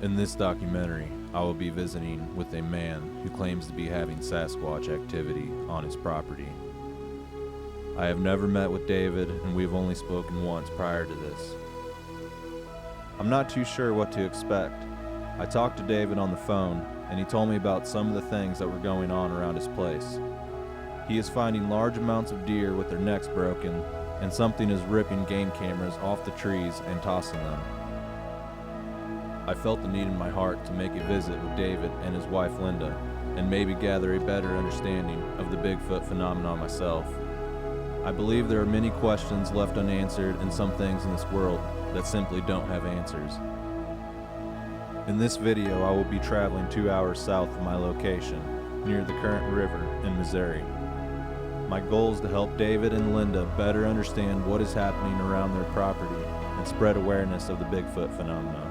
In this documentary, I will be visiting with a man who claims to be having Sasquatch activity on his property. I have never met with David, and we've only spoken once prior to this. I'm not too sure what to expect. I talked to David on the phone, and he told me about some of the things that were going on around his place. He is finding large amounts of deer with their necks broken, and something is ripping game cameras off the trees and tossing them. I felt the need in my heart to make a visit with David and his wife Linda, and maybe gather a better understanding of the Bigfoot phenomenon myself. I believe there are many questions left unanswered and some things in this world that simply don't have answers. In this video, I will be traveling 2 hours south of my location, near the current river in Missouri. My goal is to help David and Linda better understand what is happening around their property and spread awareness of the Bigfoot phenomenon.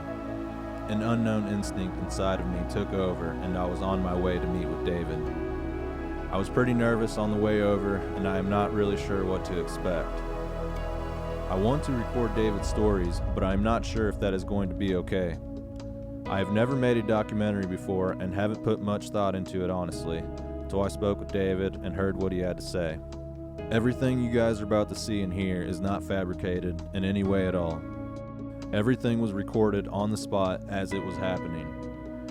An unknown instinct inside of me took over, and I was on my way to meet with David. I was pretty nervous on the way over, and I am not really sure what to expect. I want to record David's stories, but I am not sure if that is going to be okay. I have never made a documentary before and haven't put much thought into it honestly, until I spoke with David and heard what he had to say. Everything you guys are about to see and hear is not fabricated in any way at all. Everything was recorded on the spot as it was happening.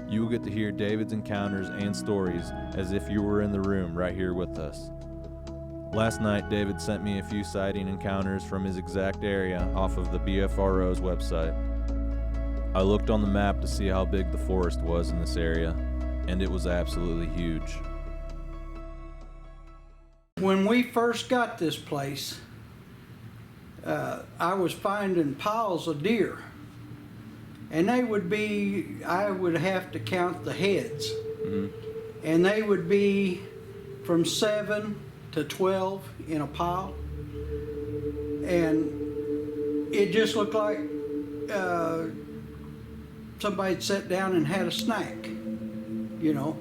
You will get to hear David's encounters and stories as if you were in the room right here with us. Last night, David sent me a few sighting encounters from his exact area off of the BFRO's website. I looked on the map to see how big the forest was in this area, and it was absolutely huge. When we first got this place, I was finding piles of deer, and they would be, I would have to count the heads, and they would be from 7 to 12 in a pile, and it just looked like somebody had sat down and had a snack, you know.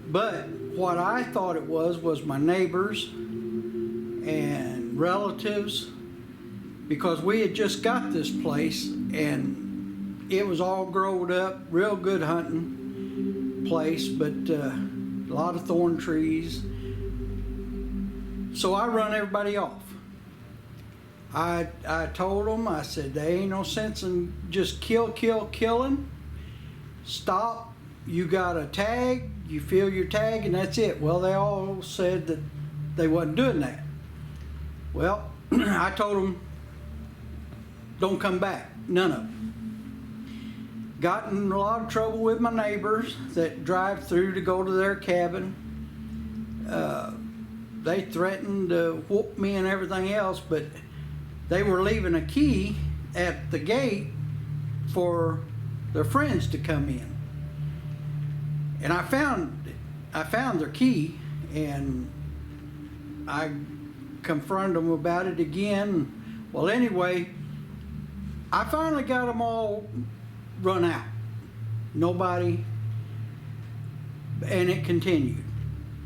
But what I thought it was my neighbors and relatives, because we had just got this place and it was all growed up, real good hunting place, but a lot of thorn trees. So I run everybody off. I told them, I said, there ain't no sense in just killing. Stop, you got a tag, you fill your tag, and that's it. Well, they all said that they wasn't doing that. Well, I told them, don't come back, none of them. Got in a lot of trouble with my neighbors that drive through to go to their cabin. They threatened to whoop me and everything else, but they were leaving a key at the gate for their friends to come in. And I found their key, and I confronted them about it again. Well, anyway, I finally got them all run out. Nobody, and it continued.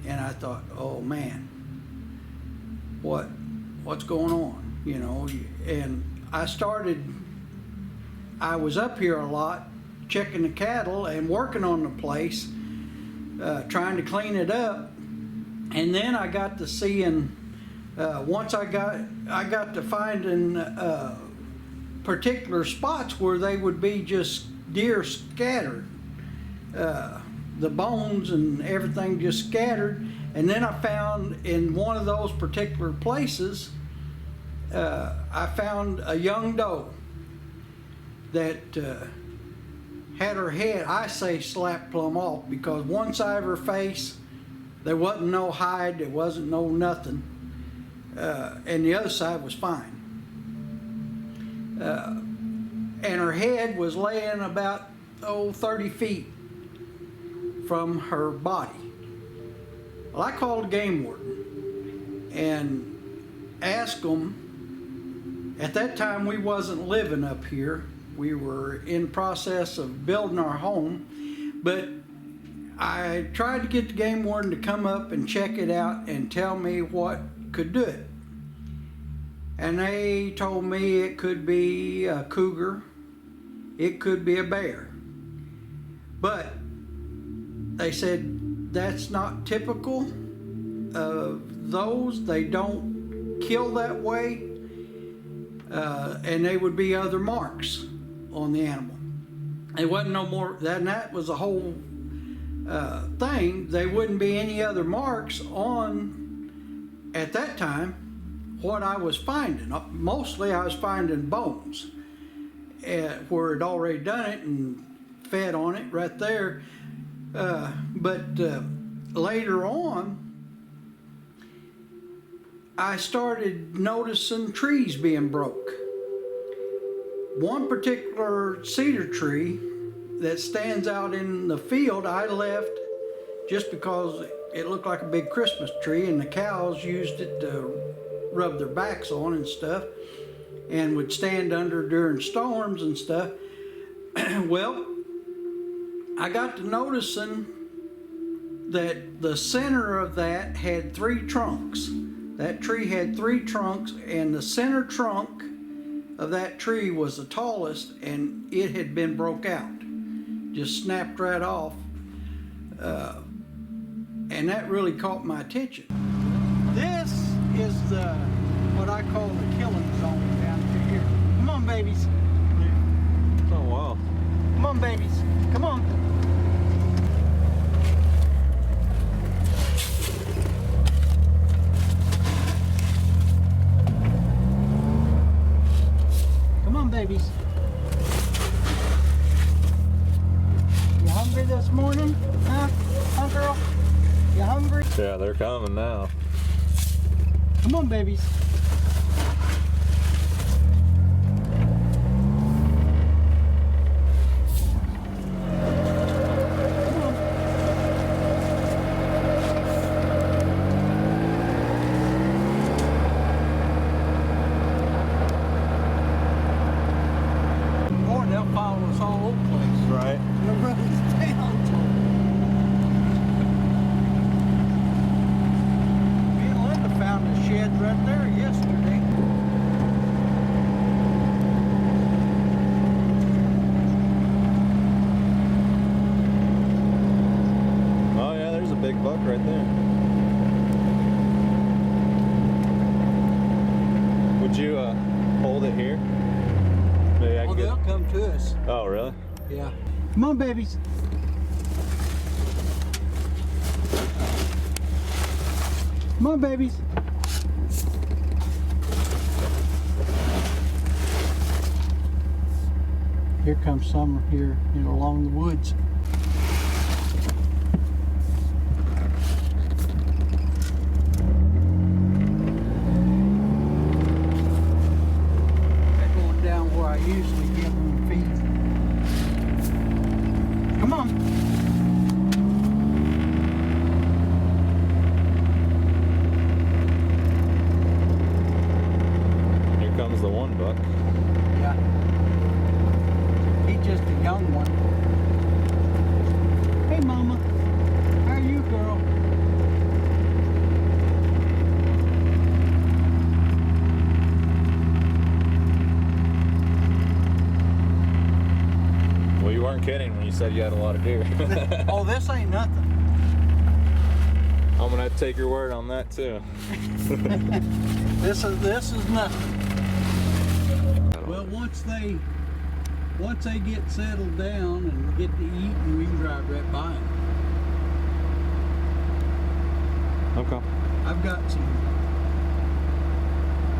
And I thought, oh man, what's going on, you know? And I was up here a lot, checking the cattle and working on the place, trying to clean it up. And then I got to seeing, once I got to finding particular spots where they would be just deer scattered, the bones and everything just scattered. And then I found in one of those particular places, I found a young doe that had her head, I say, slapped plumb off, because one side of her face, there wasn't no hide, there wasn't no nothing, and the other side was fine. And her head was laying about 30 feet from her body. Well, I called the game warden and asked them. At that time, we wasn't living up here. We were in process of building our home, but I tried to get the game warden to come up and check it out and tell me what could do it. And they told me it could be a cougar, it could be a bear. But they said that's not typical of those. They don't kill that way. And they would be other marks on the animal. It wasn't no more, that was the whole thing. There wouldn't be any other marks on, at that time, what I was finding. Mostly I was finding bones where it already done it and fed on it right there. But later on, I started noticing trees being broke. One particular cedar tree that stands out in the field I left just because it looked like a big Christmas tree, and the cows used it to rub their backs on and stuff, and would stand under during storms and stuff. Well, I got to noticing that the center of that had 3 trunks. That tree had 3 trunks, and the center trunk of that tree was the tallest, and it had been broke out. Just snapped right off. And that really caught my attention. This is what I call the killing zone down here. Come on, babies. Oh, wow. Come on, babies. Come on. Come on, babies. You hungry this morning? Huh? Huh, girl? You hungry? Yeah, they're coming now. Come on, babies. Boy, they'll follow us all over the place. Right. They'll run us down. Me and Linda found a shed right there yesterday. Oh, yeah, there's a big buck right there. Would you hold it here? Maybe I Oh, can they'll get... come to us. Oh, really? Yeah. Come on, babies. Come on, babies. Here comes some here, along the woods. They're going down where I usually give them feed. Come on. Here comes the one buck. Yeah. He's just a young one. Hey, Mama. How are you, girl? Well, you weren't kidding when you said you had a lot of deer. Oh, this ain't nothing. I'm gonna have to take your word on that too. This is nothing. Well, once they get settled down and get to eating, we can drive right by them. Okay. I've got some.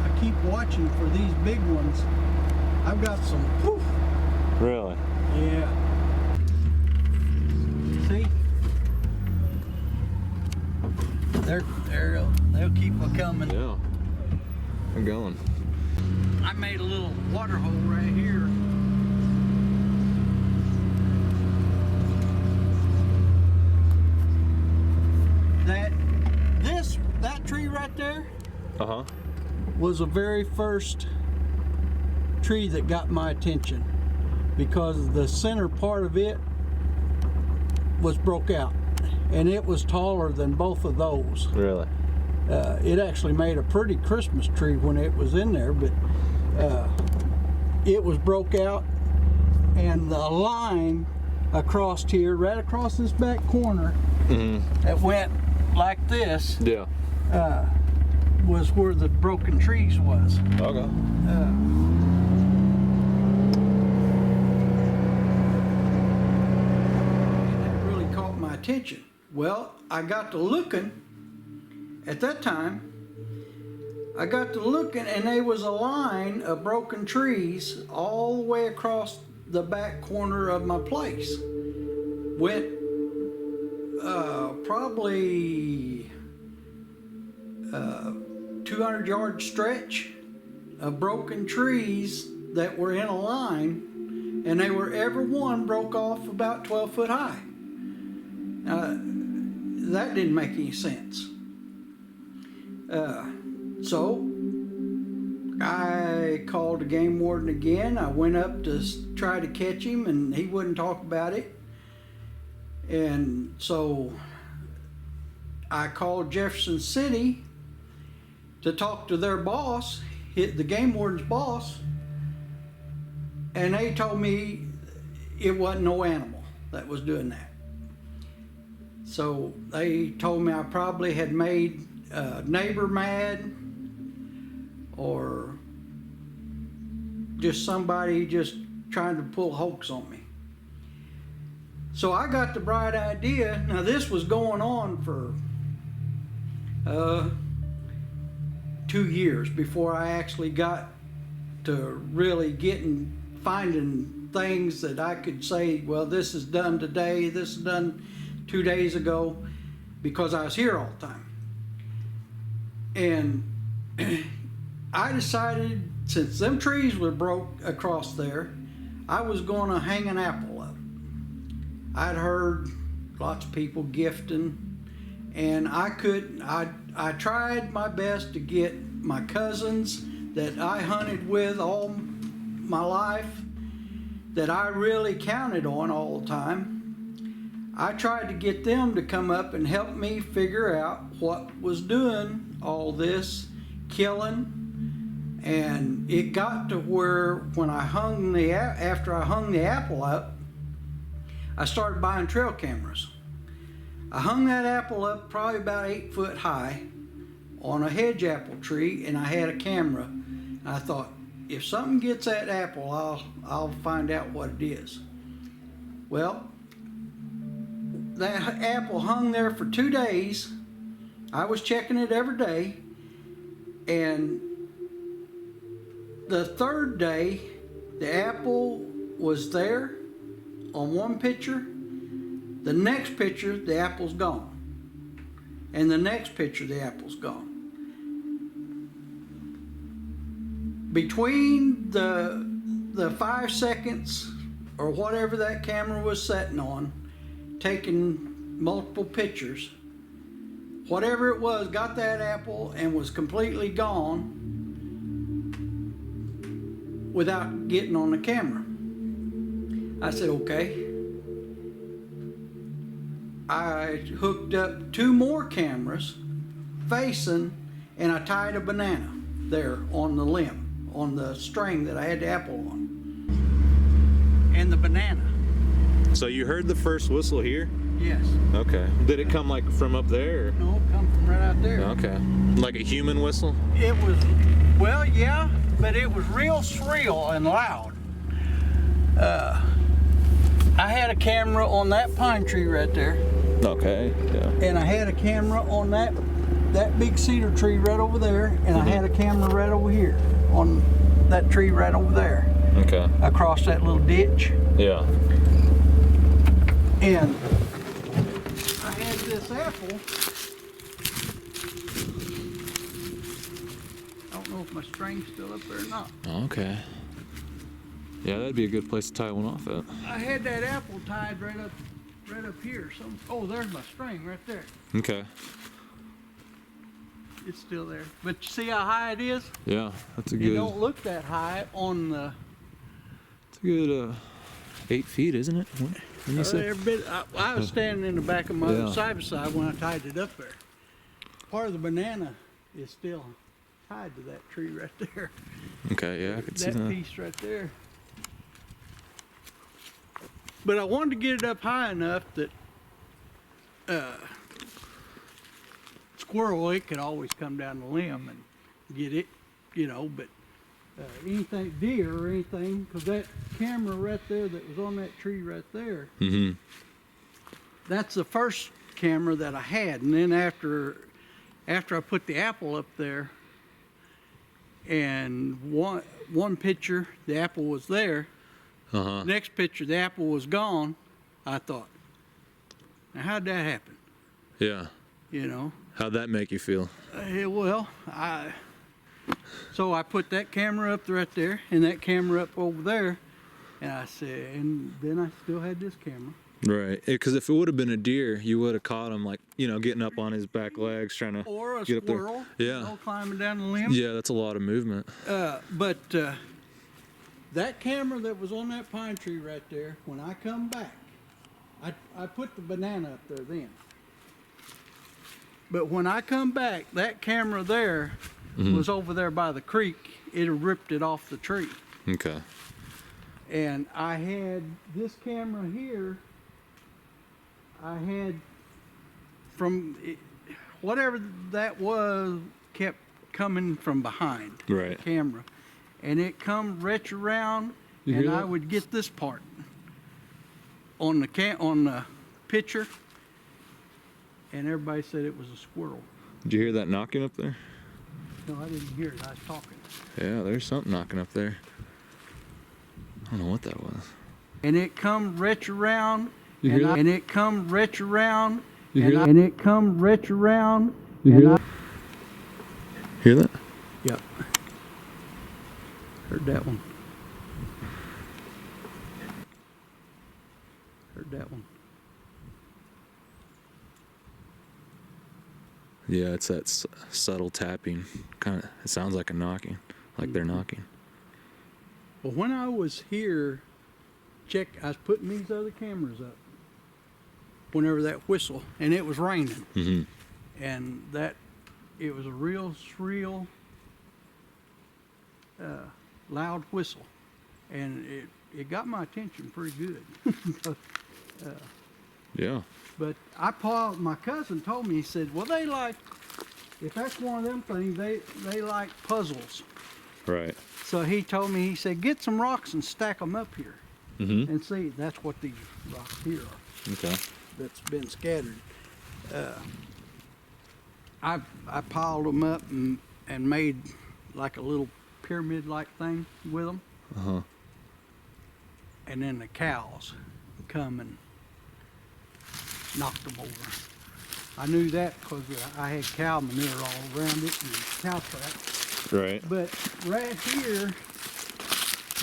I keep watching for these big ones. I've got some. Poof. Really? Yeah. See? They'll keep a-coming. Yeah. I'm going. I made a little water hole right here. That tree right there Uh-huh. was the very first tree that got my attention, because the center part of it was broke out, and it was taller than both of those. Really? It actually made a pretty Christmas tree when it was in there, but it was broke out, and the line across here, right across this back corner, that went like this, was where the broken trees was. Okay. That really caught my attention. Well, I got to looking at that time. I got to looking, and there was a line of broken trees all the way across the back corner of my place. Went probably 200-yard stretch of broken trees that were in a line, and they were, every one broke off about 12 foot high. That didn't make any sense. So I called the game warden again. I went up to try to catch him, and he wouldn't talk about it. And so I called Jefferson City to talk to their boss, the game warden's boss, and they told me it wasn't no animal that was doing that. So they told me I probably had made a neighbor mad, or just somebody just trying to pull a hoax on me. So I got the bright idea. Now this was going on for 2 years before I actually got to really finding things that I could say, well, this is done today, this is done 2 days ago, because I was here all the time. And I decided, since them trees were broke across there, I was going to hang an apple up. I'd heard lots of people gifting, and I tried my best to get my cousins that I hunted with all my life, that I really counted on all the time. I tried to get them to come up and help me figure out what was doing all this killing. And it got to where when after I hung the apple up, I started buying trail cameras. I hung that apple up probably about 8 foot high on a hedge apple tree, and I had a camera. And I thought, if something gets that apple, I'll find out what it is. Well, that apple hung there for 2 days. I was checking it every day, and the third day, the apple was there on one picture. The next picture, the apple's gone. And the next picture, the apple's gone. Between the 5 seconds or whatever that camera was sitting on, taking multiple pictures, whatever it was, got that apple and was completely gone without getting on the camera. I said, okay. I hooked up 2 more cameras facing, and I tied a banana there on the limb, on the string that I had the apple on. And the banana. So you heard the first whistle here? Yes. Okay. Did it come like from up there? Or? No, it come from right out there. Okay. Like a human whistle? It was, well, yeah, but it was real shrill and loud. I had a camera on that pine tree right there. Okay, yeah. And I had a camera on that big cedar tree right over there, and I had a camera right over here on that tree right over there. Okay. Across that little ditch. Yeah. And I had this apple. I don't know if my string's still up there or not. Okay. Yeah, that'd be a good place to tie one off at. I had that apple tied right up here. Oh, there's my string right there. Okay. It's still there. But you see how high it is? Yeah, that's a good. It don't look that high on the. It's a good 8 feet, isn't it? When you say? I was standing in the back of my side by side when I tied it up there. part of the banana is still tied to that tree right there. Okay, yeah, I could see That that. piece right there. But I wanted to get it up high enough that squirrel, it could always come down the limb and get it, you know, but anything, deer or anything, because that camera right there that was on that tree right there, Mm-hmm. that's the first camera that I had. And then after I put the apple up there, and one picture, the apple was there. Uh-huh. Next picture, the apple was gone. I thought, now how'd that happen? Yeah. You know? How'd that make you feel? So I put that camera up right there and that camera up over there, and I said, and then I still had this camera. Right. Because if it would have been a deer, you would have caught him, like, you know, getting up on his back legs, trying to Or a get up there. squirrel, Yeah. you know, climbing down the limb. Yeah, that's a lot of movement. But that camera that was on that pine tree right there, when I come back, I put the banana up there then. But when I come back, that camera there was over there by the creek. It had ripped it off the tree. Okay. And I had this camera here. I had whatever that was kept coming from behind Right. the camera. And it come retch around, You and hear I that? would get this part on the picture, and everybody said it was a squirrel. Did you hear that knocking up there? No, I didn't hear it. I was talking. Yeah, there's something knocking up there. I don't know what that was. And it come retch around, You hear that? and it come retch around, You hear that? and it come retch around. You hear and that? Hear that? Yep. Heard that one. Heard that one. Yeah, it's that subtle tapping. Kind of. It sounds like a knocking, like they're knocking. Well, when I was here, I was putting these other cameras up. Whenever that whistle, and it was raining, Mm-hmm. and it was a real shrill, loud whistle, and it got my attention pretty good. Yeah. But my cousin told me, he said, well, if that's one of them things, they like puzzles. Right. So he told me, he said, get some rocks and stack them up here Mm-hmm. and see. That's what these rocks here are Okay. that's been scattered. I piled them up and made like a little pyramid-like thing with them. Uh-huh. And then the cows come and knocked them over. I knew that because I had cow manure all around it and cow tracks. Right. But right here,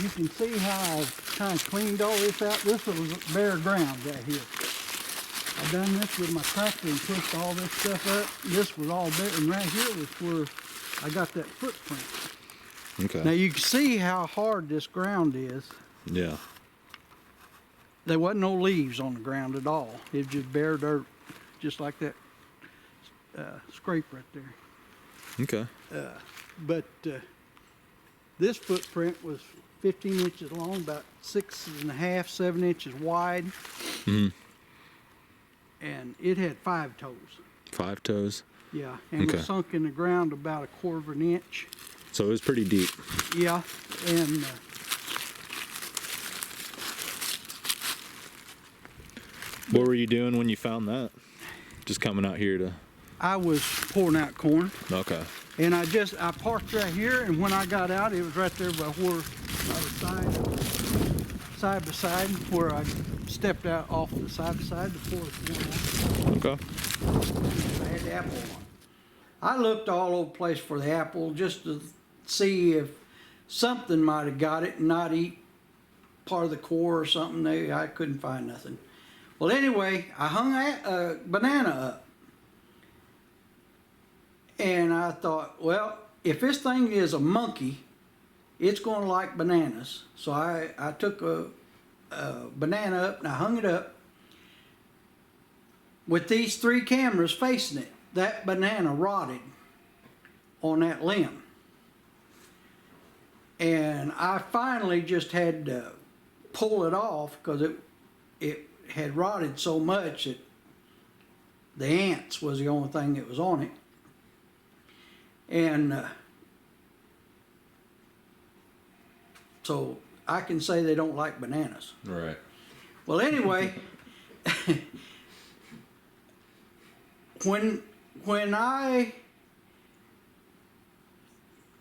you can see how I've kind of cleaned all this out. This was bare ground right here. I done this with my tractor and pushed all this stuff up. This was all bare, and right here was where I got that footprint. Okay. Now you can see how hard this ground is. Yeah. There wasn't no leaves on the ground at all. It was just bare dirt, just like that scrape right there. Okay. But this footprint was 15 inches long, about 6.5, 7 inches wide, Mm-hmm. and it had 5 toes. 5 toes. Yeah, and Okay. was sunk in the ground about 1/4 inch. So it was pretty deep. Yeah, and What were you doing when you found that? Just coming out here to. I was pouring out corn, Okay. and I parked right here, and when I got out, it was right there by where I was side by side, where I stepped out off the side by side to pour the corn out. Okay. I had the apple on. I looked all over the place for the apple just to see if something might have got it and not eat part of the core or something. I couldn't find nothing. Well, anyway, I hung a banana up. And I thought, well, if this thing is a monkey, it's going to like bananas. So I took a banana up and I hung it up with these 3 cameras facing it. that banana rotted on that limb. And I finally just had to pull it off because it had rotted so much that the ants was the only thing that was on it. And so I can say they don't like bananas. Right. Well, anyway, when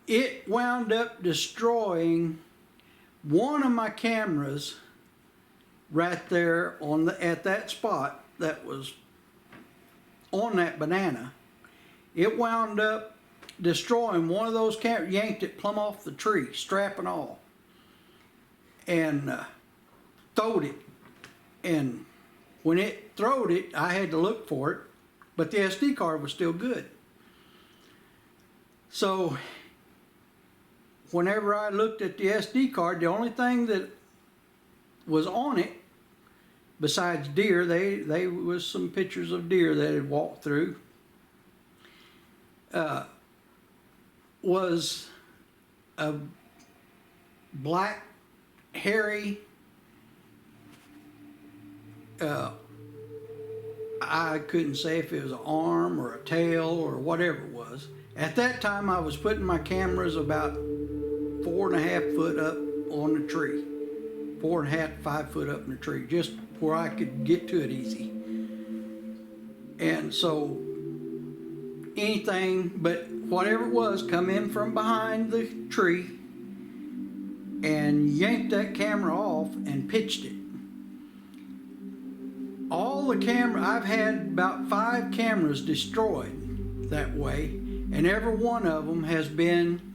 it wound up destroying one of my cameras right there at that spot that was on that banana. It wound up destroying one of those cameras, yanked it plumb off the tree, strap and all, and throwed it. And when it throwed it, I had to look for it, but the SD card was still good. So whenever I looked at the SD card, the only thing that was on it, besides deer, they was some pictures of deer that had walked through, was a black, hairy, I couldn't say if it was an arm or a tail or whatever it was. At that time, I was putting my cameras about 4.5 foot up on the tree. 4.5 to 5 foot up in the tree, just where I could get to it easy. And so anything but whatever it was come in from behind the tree and yanked that camera off and pitched it. All the I've had about 5 cameras destroyed that way, and every one of them has been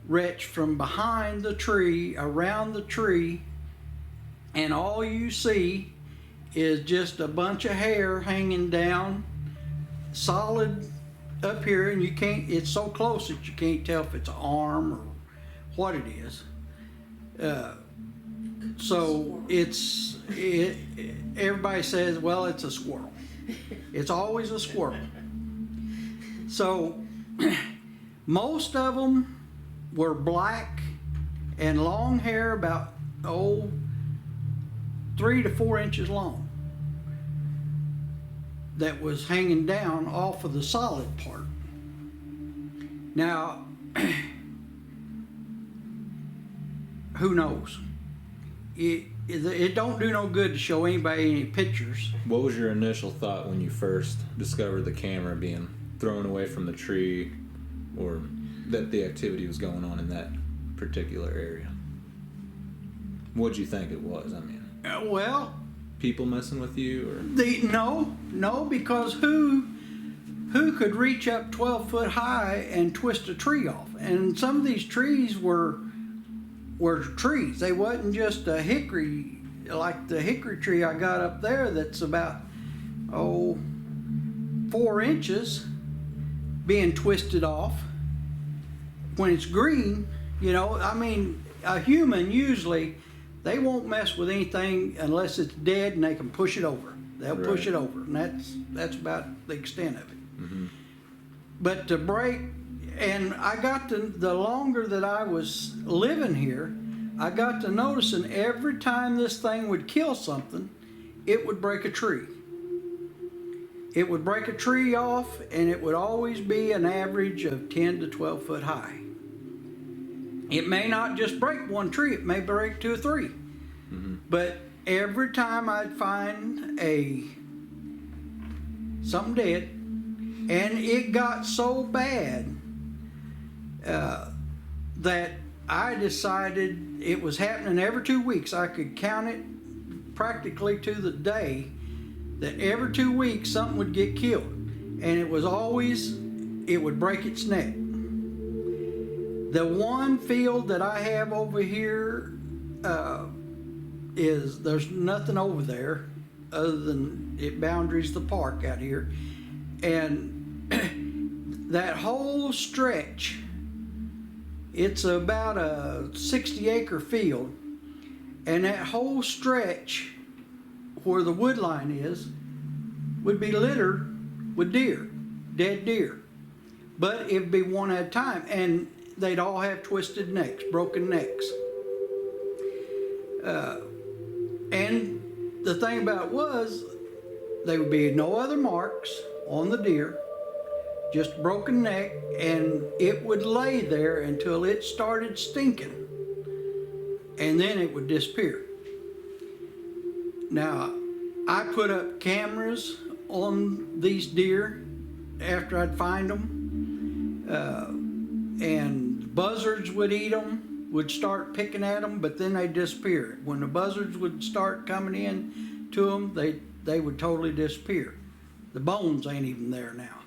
wrenched from behind the tree, around the tree, and all you see is just a bunch of hair hanging down, solid up here, and you can't, it's so close that you can't tell if it's an arm or what it is. So everybody says, well, it's a squirrel. It's always a squirrel. So most of them were black and long hair, about 3 to 4 inches long, that was hanging down off of the solid part. Now, who knows? It don't do no good to show anybody any pictures. What was your initial thought when you first discovered the camera being thrown away from the tree, or that the activity was going on in that particular area? What'd you think it was? I mean, Well, people messing with you, or no, because who could reach up 12 foot high and twist a tree off? And some of these trees were trees. They wasn't just a hickory, like the hickory tree I got up there that's about 4 inches being twisted off. When it's green, I mean, a human usually, they won't mess with anything unless it's dead and they can push it over. They'll push it over, and that's about the extent of it. Mm-hmm. But to break, and I got the longer that I was living here, I got to noticing every time this thing would kill something, it would break a tree. It would break a tree off, and it would always be an average of 10 to 12 foot high. It may not just break one tree, it may break 2 or 3. Mm-hmm. But every time I'd find something dead, and it got so bad that I decided it was happening every 2 weeks. I could count it practically to the day that every 2 weeks something would get killed, and it would break its neck. The one field that I have over here there's nothing over there other than it boundaries the park out here, and that whole stretch, it's about a 60-acre field, and that whole stretch where the wood line is would be littered with deer. dead deer. But it'd be one at a time, and they'd all have twisted necks, broken necks. And the thing about it was, there would be no other marks on the deer, just broken neck, and it would lay there until it started stinking, and then it would disappear. Now, I put up cameras on these deer after I'd find them, and buzzards would eat them, would start picking at them, but then they'd disappear. When the buzzards would start coming in to them, they would totally disappear. The bones ain't even there now.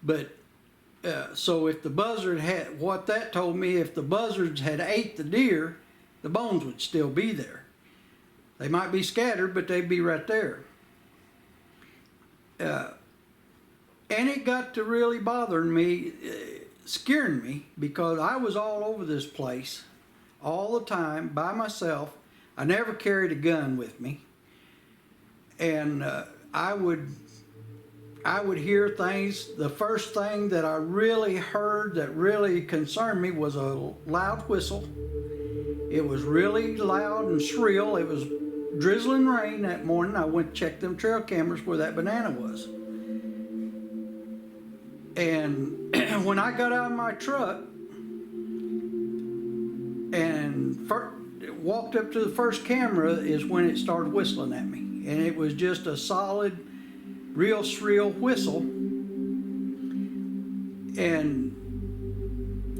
But so if the buzzard had, what that told me, if the buzzards had ate the deer, the bones would still be there. They might be scattered, but they'd be right there. And it got to really bothering me, scaring me, because I was all over this place all the time by myself. I never carried a gun with me. And I would hear things. The first thing that I really heard that really concerned me was a loud whistle. It was really loud and shrill. It was drizzling rain that morning. I went to check them trail cameras where that banana was. And when I got out of my truck and walked up to the first camera is when it started whistling at me. And it was just a solid, real shrill whistle. And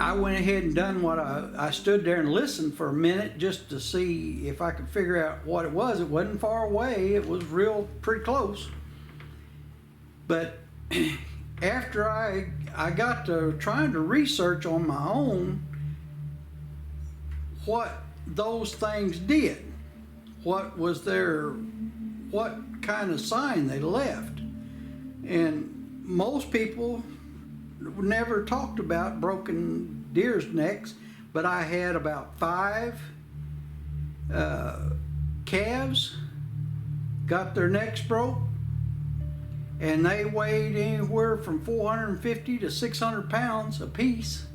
I went ahead and done what I stood there and listened for a minute just to see if I could figure out what it was. It wasn't far away. It was pretty close. But after I got to trying to research on my own what those things did, what kind of sign they left. And most people never talked about broken deer's necks, but I had about 5 calves got their necks broke, and they weighed anywhere from 450 to 600 pounds a piece.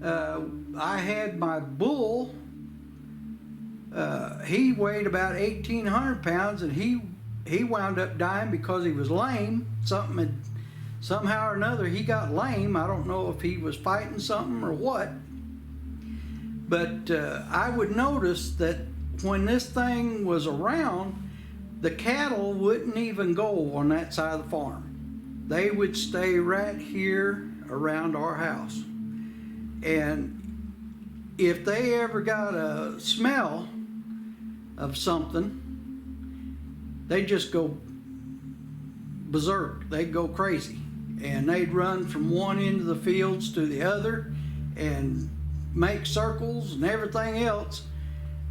I had my bull, he weighed about 1,800 pounds, and he wound up dying because he was lame. Somehow or another he got lame. I don't know if he was fighting something or what. But I would notice that when this thing was around, the cattle wouldn't even go on that side of the farm. They would stay right here around our house. And if they ever got a smell of something, they'd just go berserk. They'd go crazy. And they'd run from one end of the fields to the other and make circles and everything else.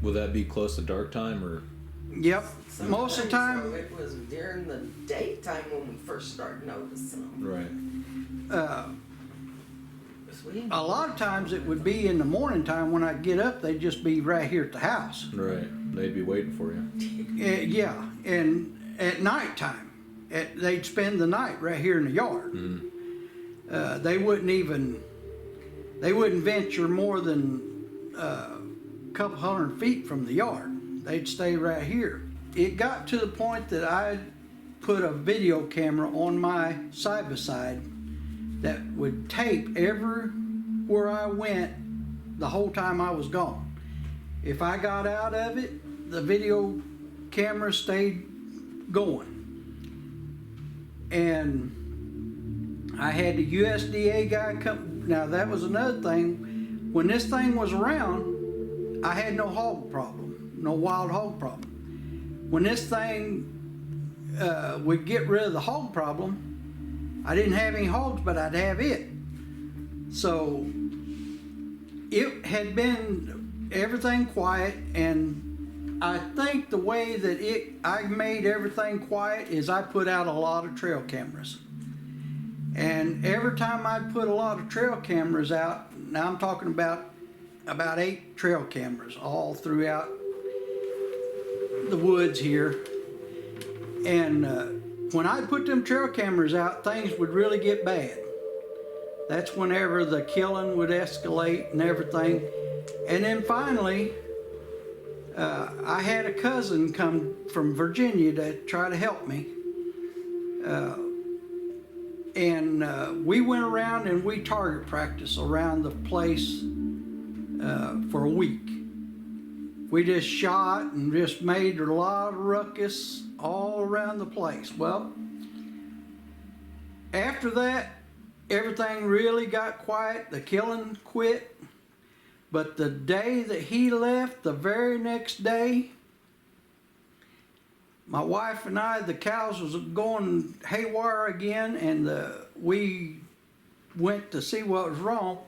Will that be close to dark time or? Yep. Most of the time. It was during the daytime when we first started noticing them. Right. A lot of times it would be in the morning time when I'd get up, they'd just be right here at the house. Right. They'd be waiting for you. Yeah. And at nighttime, they'd spend the night right here in the yard. Mm-hmm. They wouldn't venture more than a couple hundred feet from the yard. They'd stay right here. It got to the point that I put a video camera on my side-by-side that would tape everywhere I went the whole time I was gone. If I got out of it, the video camera stayed going. And I had the USDA guy come. Now that was another thing. When this thing was around, I had no hog problem, no wild hog problem. When this thing would get rid of the hog problem, I didn't have any hogs, but I'd have it. So it had been everything quiet, and I think the way that I made everything quiet is I put out a lot of trail cameras. And every time I put a lot of trail cameras out, now I'm talking about 8 trail cameras all throughout the woods here. And when I put them trail cameras out, things would really get bad. That's whenever the killing would escalate and everything. And then finally, I had a cousin come from Virginia to try to help me. We went around and we target practiced around the place for a week. We just shot and just made a lot of ruckus all around the place. Well, after that, everything really got quiet. The killing quit. But the day that he left, the very next day, my wife and I, the cows was going haywire again, and we went to see what was wrong.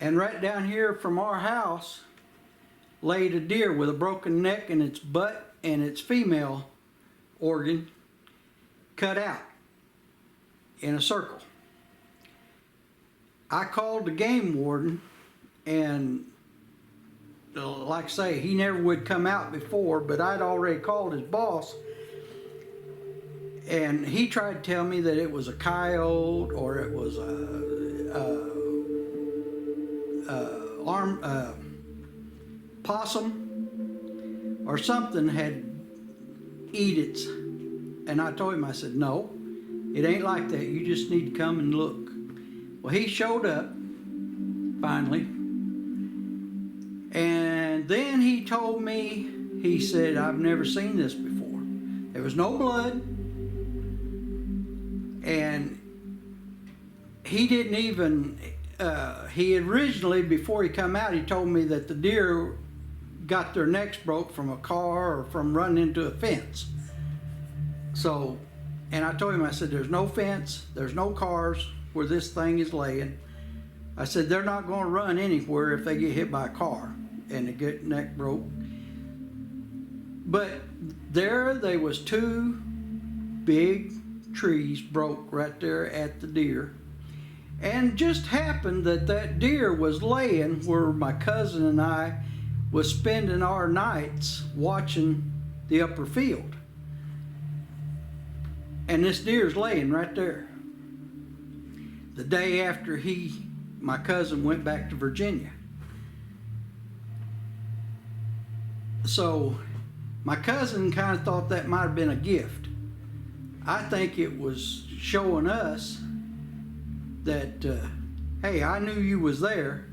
And right down here from our house laid a deer with a broken neck and its butt and its female organ cut out in a circle. I called the game warden, and like I say, he never would come out before, but I'd already called his boss, and he tried to tell me that it was a coyote or it was a possum or something had eat it. And I told him, I said, no, it ain't like that. You just need to come and look. Well, he showed up finally. And then he told me, he said, I've never seen this before. There was no blood. And he didn't even, he originally, before he come out, he told me that the deer got their necks broke from a car or from running into a fence. So, and I told him, I said, there's no fence, there's no cars where this thing is laying. I said, they're not going to run anywhere if they get hit by a car and they get neck broke. But there was two big trees broke right there at the deer. And just happened that that deer was laying where my cousin and I was spending our nights watching the upper field. And this deer's laying right there. The day after my cousin went back to Virginia. So my cousin kind of thought that might have been a gift. I think it was showing us that, hey, I knew you was there,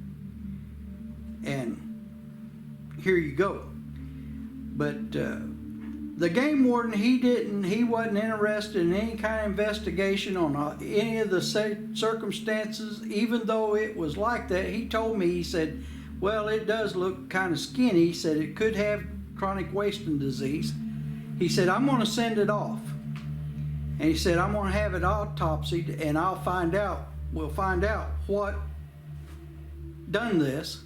and here you go. But the game warden, he wasn't interested in any kind of investigation on any of the circumstances, even though it was like that. He told me, he said, well, it does look kind of skinny. He said it could have chronic wasting disease. He said, I'm going to send it off. And he said, I'm going to have it autopsied, and we'll find out what done this,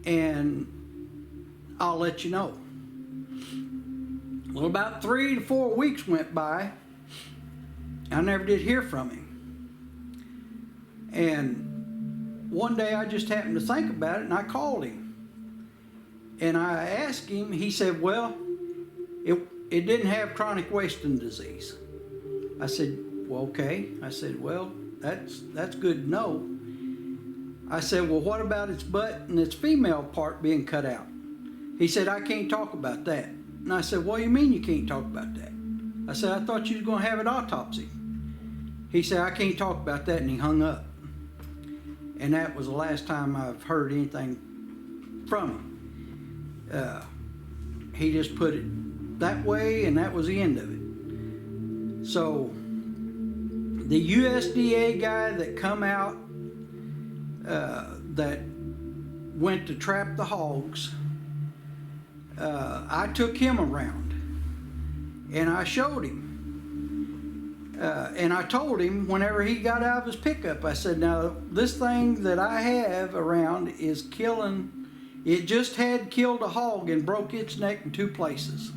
and I'll let you know. Well, about 3 to 4 weeks went by. I never did hear from him. And one day I just happened to think about it, and I called him. And I asked him, he said, well, it didn't have chronic wasting disease. I said, well, okay. I said, well, that's good to know. I said, well, what about its butt and its female part being cut out? He said, I can't talk about that. And I said, what do you mean you can't talk about that? I said, I thought you was going to have an autopsy. He said, I can't talk about that, and he hung up. And that was the last time I've heard anything from him. He just put it that way, and that was the end of it. So the USDA guy that come out, that went to trap the hogs, I took him around and I showed him, and I told him whenever he got out of his pickup, I said, now this thing that I have around is killing, it just had killed a hog and broke its neck in 2 places,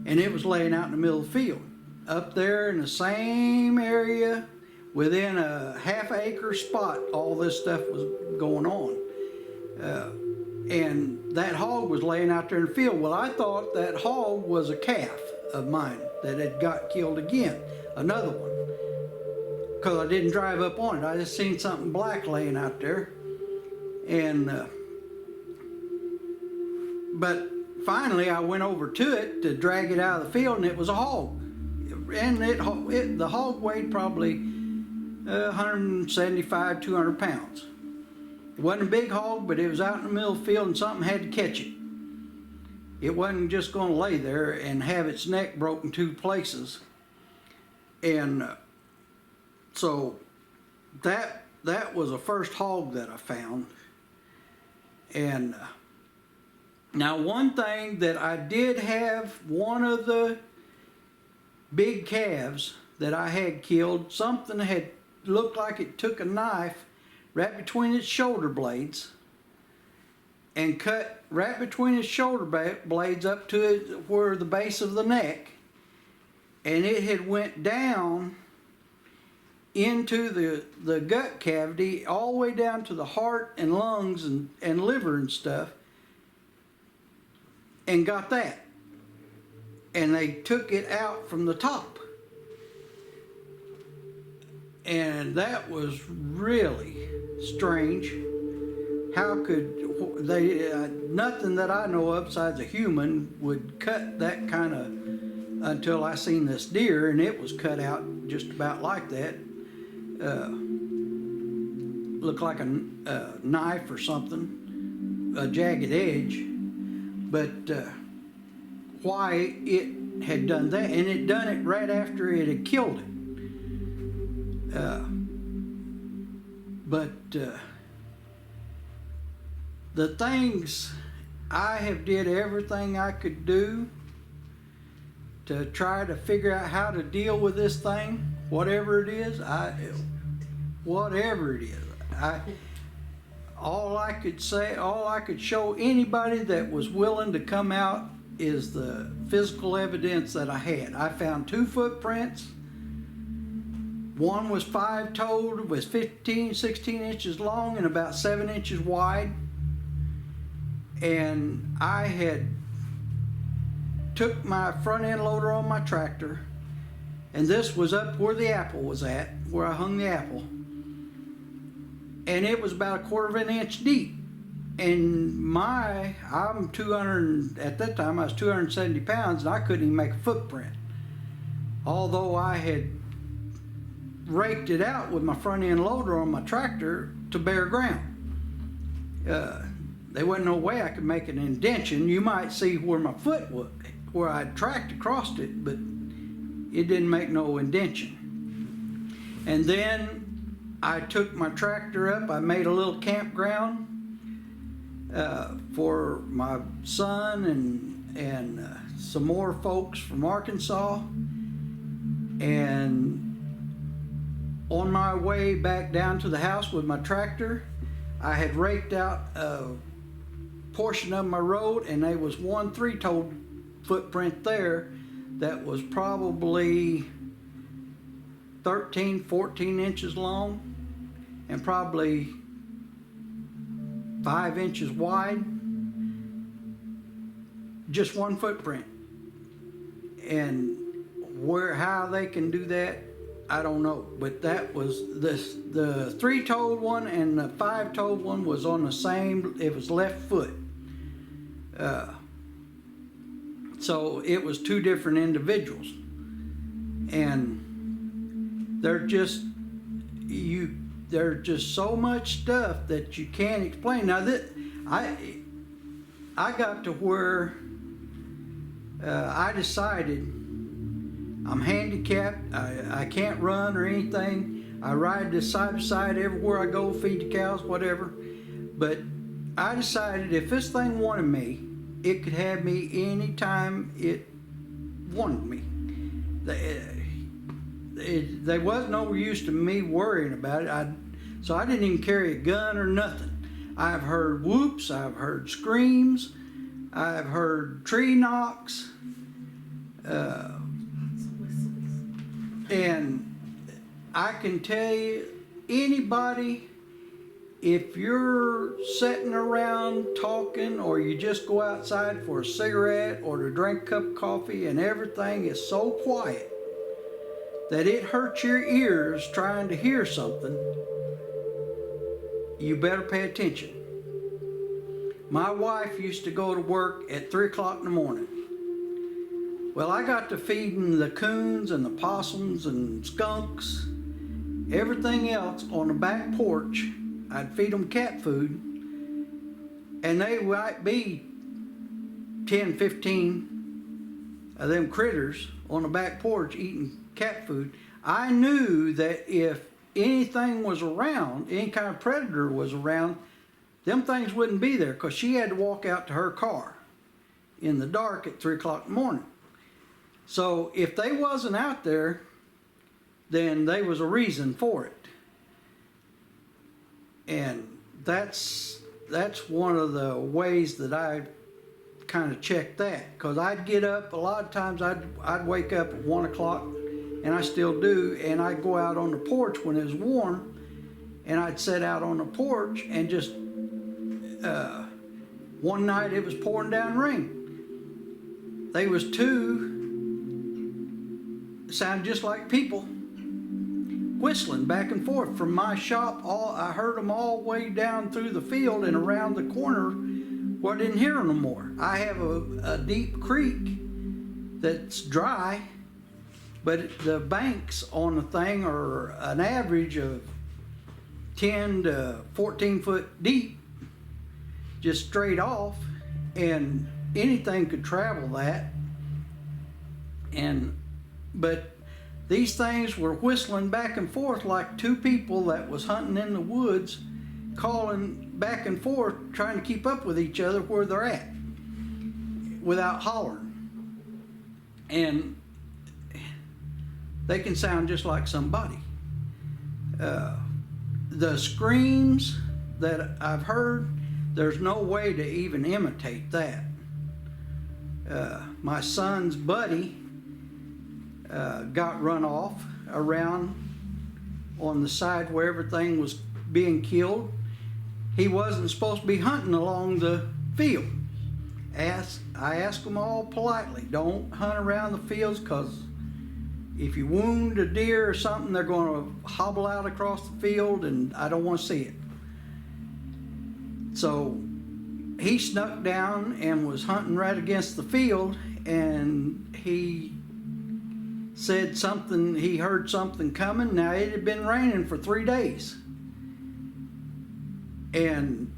and it was laying out in the middle of the field up there in the same area within a half-acre spot. All this stuff was going on. And that hog was laying out there in the field. Well, I thought that hog was a calf of mine that had got killed again, another one. Because I didn't drive up on it, I just seen something black laying out there. And, but finally I went over to it to drag it out of the field, and it was a hog. And the hog weighed probably 175, 200 pounds. It wasn't a big hog, but it was out in the middle of the field and something had to catch it. It wasn't just going to lay there and have its neck broken 2 places. And so that was the first hog that I found. And now one thing that I did have, one of the big calves that I had killed, something had looked like it took a knife right between its shoulder blades and cut right between its shoulder blades up to where the base of the neck, and it had went down into the gut cavity all the way down to the heart and lungs and liver and stuff, and got that. And they took it out from the top. And that was really strange. How could they, nothing that I know of besides a human would cut that kind of, until I seen this deer, and it was cut out just about like that. Looked like a knife or something, a jagged edge. But why it had done that, and it done it right after it had killed it. The things, I have did everything I could do to try to figure out how to deal with this thing, whatever it is. All I could say, all I could show anybody that was willing to come out is the physical evidence that I had. I found 2 footprints. One was 5-toed, was 15, 16 inches long and about 7 inches wide. And I had took my front end loader on my tractor, and this was up where the apple was at, where I hung the apple. And it was about 1/4 of an inch deep. And I'm 200, at that time I was 270 pounds, and I couldn't even make a footprint. Although I had raked it out with my front end loader on my tractor to bare ground. There wasn't no way I could make an indention. You might see where my foot was, where I tracked across it, but it didn't make no indention. And then I took my tractor up, I made a little campground for my son and some more folks from Arkansas. And on my way back down to the house with my tractor, I had raked out a portion of my road, and there was one 3-toed footprint there that was probably 13, 14 inches long and probably 5 inches wide. Just one footprint. And how they can do that, I don't know. But that was the 3-toed one, and the 5-toed one was on the same, it was left foot. So it was 2 different individuals. And there's just so much stuff that you can't explain. Now I got to where I decided I'm handicapped. I can't run or anything. I ride this side to side everywhere I go, feed the cows, whatever. But I decided if this thing wanted me, it could have me anytime it wanted me. There was no use to me worrying about it. So I didn't even carry a gun or nothing. I've heard whoops, I've heard screams, I've heard tree knocks, and I can tell you, anybody, if you're sitting around talking, or you just go outside for a cigarette or to drink a cup of coffee and everything is so quiet that it hurts your ears trying to hear something, you better pay attention. My wife used to go to work at 3 o'clock in the morning. Well, I got to feeding the coons and the possums and skunks, everything else on the back porch. I'd feed them cat food, and they might be 10, 15 of them critters on the back porch eating cat food. I knew that if anything was around, any kind of predator was around, them things wouldn't be there, because she had to walk out to her car in the dark at 3 o'clock in the morning. So if they wasn't out there, then there was a reason for it. And that's one of the ways that I kind of check that, because I'd get up, a lot of times I'd wake up at 1 o'clock, and I still do, and I'd go out on the porch when it was warm, and I'd sit out on the porch and just, one night it was pouring down rain. They was two, sounded just like people, whistling back and forth from my shop. I heard them all the way down through the field and around the corner where I didn't hear them no more. I have a deep creek that's dry, but the banks on the thing are an average of 10 to 14 foot deep, just straight off, and anything could travel that. But these things were whistling back and forth like two people that was hunting in the woods, calling back and forth, trying to keep up with each other where they're at, without hollering. And they can sound just like somebody. The screams that I've heard, there's no way to even imitate that. My son's buddy got run off around on the side where everything was being killed. He wasn't supposed to be hunting along the field. I asked them all politely, don't hunt around the fields, because if you wound a deer or something, they're going to hobble out across the field, and I don't want to see it. So he snuck down and was hunting right against the field, and he said something, he heard something coming. Now, it had been raining for 3 days, and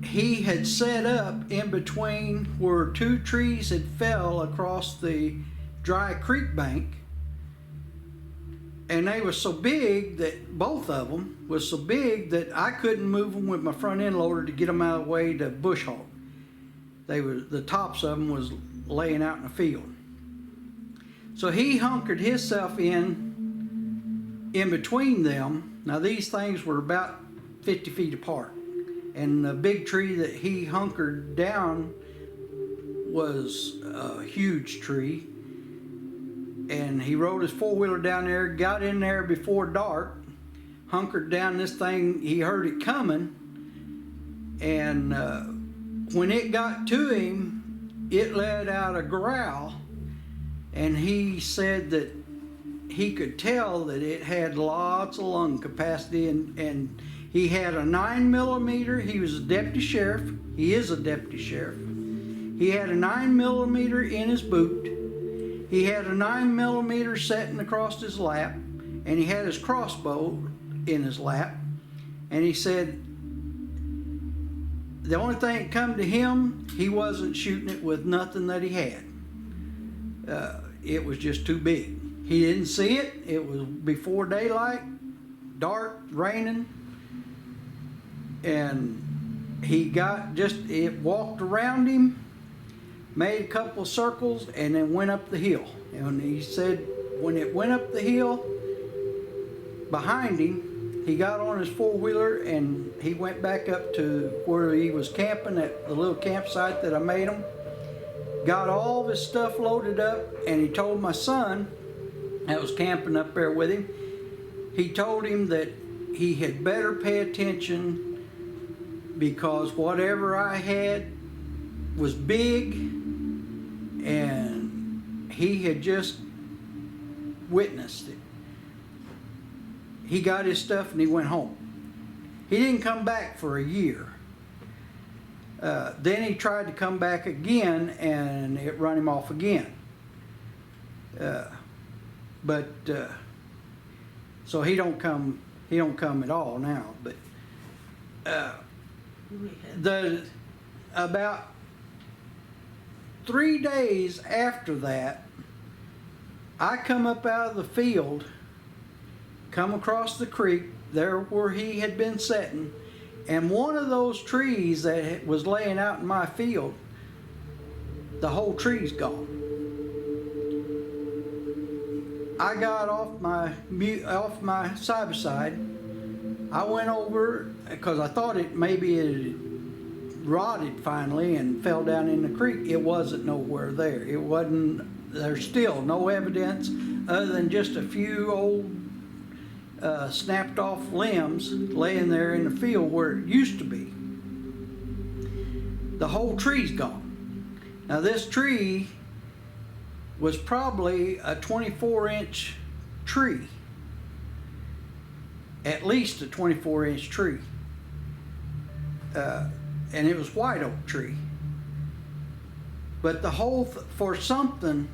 he had set up in between where two trees had fell across the dry creek bank, and they were so big that both of them was so big that I couldn't move them with my front end loader to get them out of the way to bush hog. The tops of them was laying out in the field. So he hunkered himself in between them. Now these things were about 50 feet apart, and the big tree that he hunkered down was a huge tree. And he rode his four-wheeler down there, got in there before dark, hunkered down this thing. He heard it coming, and when it got to him, it let out a growl, and he said that he could tell that it had lots of lung capacity, and he had a 9mm. He was a deputy sheriff. He is a deputy sheriff. He had a 9mm in his boot. He had a 9mm sitting across his lap, and he had his crossbow in his lap. And he said the only thing that come to him, he wasn't shooting it with nothing that he had. It was just too big. He didn't see it. It was before daylight, dark, raining, and it walked around him, made a couple of circles, and then went up the hill. And he said when it went up the hill behind him, he got on his four-wheeler and he went back up to where he was camping at the little campsite that I made him, got all of his stuff loaded up, and he told my son that was camping up there with him, he told him that he had better pay attention, because whatever I had was big, and he had just witnessed it. He got his stuff and he went home. He didn't come back for a year. Then he tried to come back again, and it run him off again. So he don't come at all now. But about 3 days after that, I come up out of the field, come across the creek there where he had been sitting, and one of those trees that was laying out in my field, the whole tree's gone. I got off my side by side. I went over because I thought it had rotted finally and fell down in the creek. It wasn't nowhere there. It wasn't. There's still no evidence other than just a few old snapped off limbs laying there in the field where it used to be. The whole tree's gone. Now this tree was probably a 24-inch tree, at least a 24-inch tree, and it was white oak tree. But the whole for something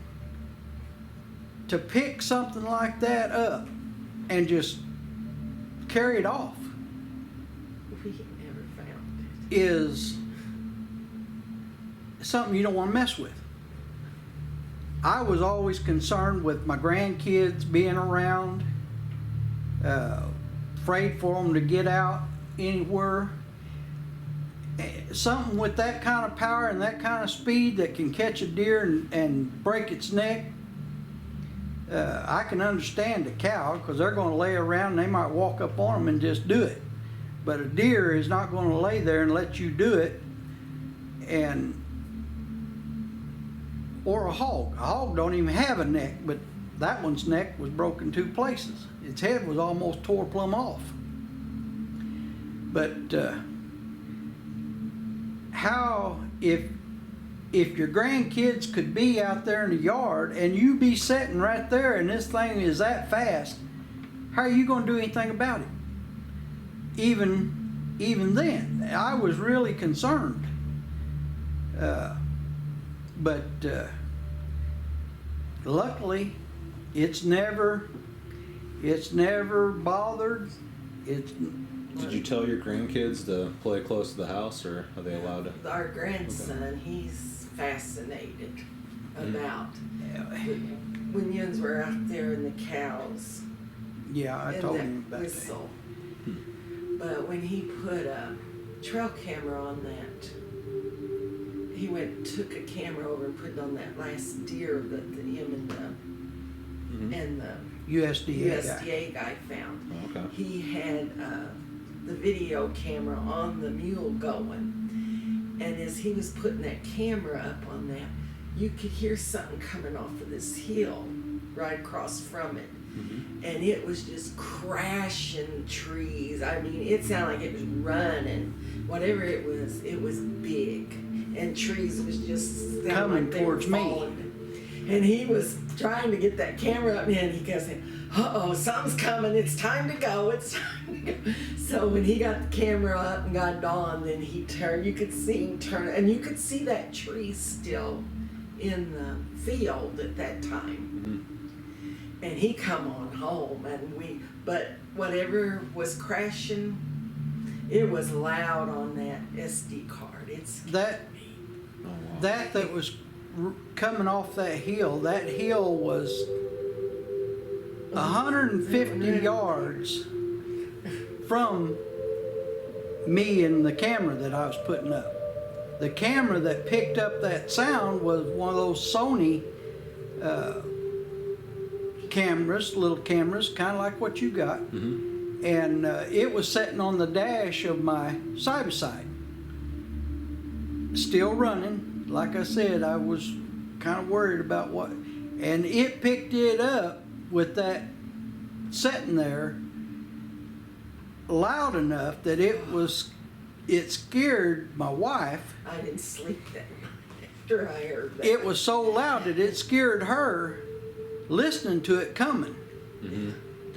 to pick something like that up and just carry it off We never found it. is something you don't want to mess with. I was always concerned with my grandkids being around, afraid for them to get out anywhere. Something with that kind of power and that kind of speed that can catch a deer and break its neck. I can understand a cow because they're going to lay around and they might walk up on them and just do it. But a deer is not going to lay there and let you do it. Or a hog. A hog don't even have a neck, but that one's neck was broken 2 places. Its head was almost tore plumb off. But how, if your grandkids could be out there in the yard and you be sitting right there and this thing is that fast, how are you going to do anything about it? Even then, I was really concerned. But luckily, it's never bothered. Did you tell your grandkids to play close to the house, or are they allowed to? Our grandson, he's fascinated about when yuns were out there and the cows. Yeah, I and told that him about whistle. But when he put a trail camera on that, he took a camera over and put it on that last deer that him and the USDA guy found. Okay. He had the video camera on the mule going, and as he was putting that camera up on that, you could hear something coming off of this hill right across from it. And it was just crashing trees. I mean, it sounded like it was running. Whatever it was big. And trees was just coming like towards me. And he was trying to get that camera up, and he goes, uh-oh, something's coming. It's time to go. It's time to go. So when he got the camera up and got it on, then he turned. You could see him turn, and you could see that tree still in the field at that time. And he come on home, and but whatever was crashing, it was loud on that SD card. It's That was coming off that hill. That hill was 150 yards from me and the camera that I was putting up. The camera that picked up that sound was one of those Sony cameras, little cameras, kind of like what you got. And it was sitting on the dash of my side-by-side. Still running. Like I said, I was kind of worried about what. And it picked it up with that sitting there loud enough that it scared my wife. I didn't sleep that night after I heard that. It was so loud that it scared her listening to it coming. Mm-hmm.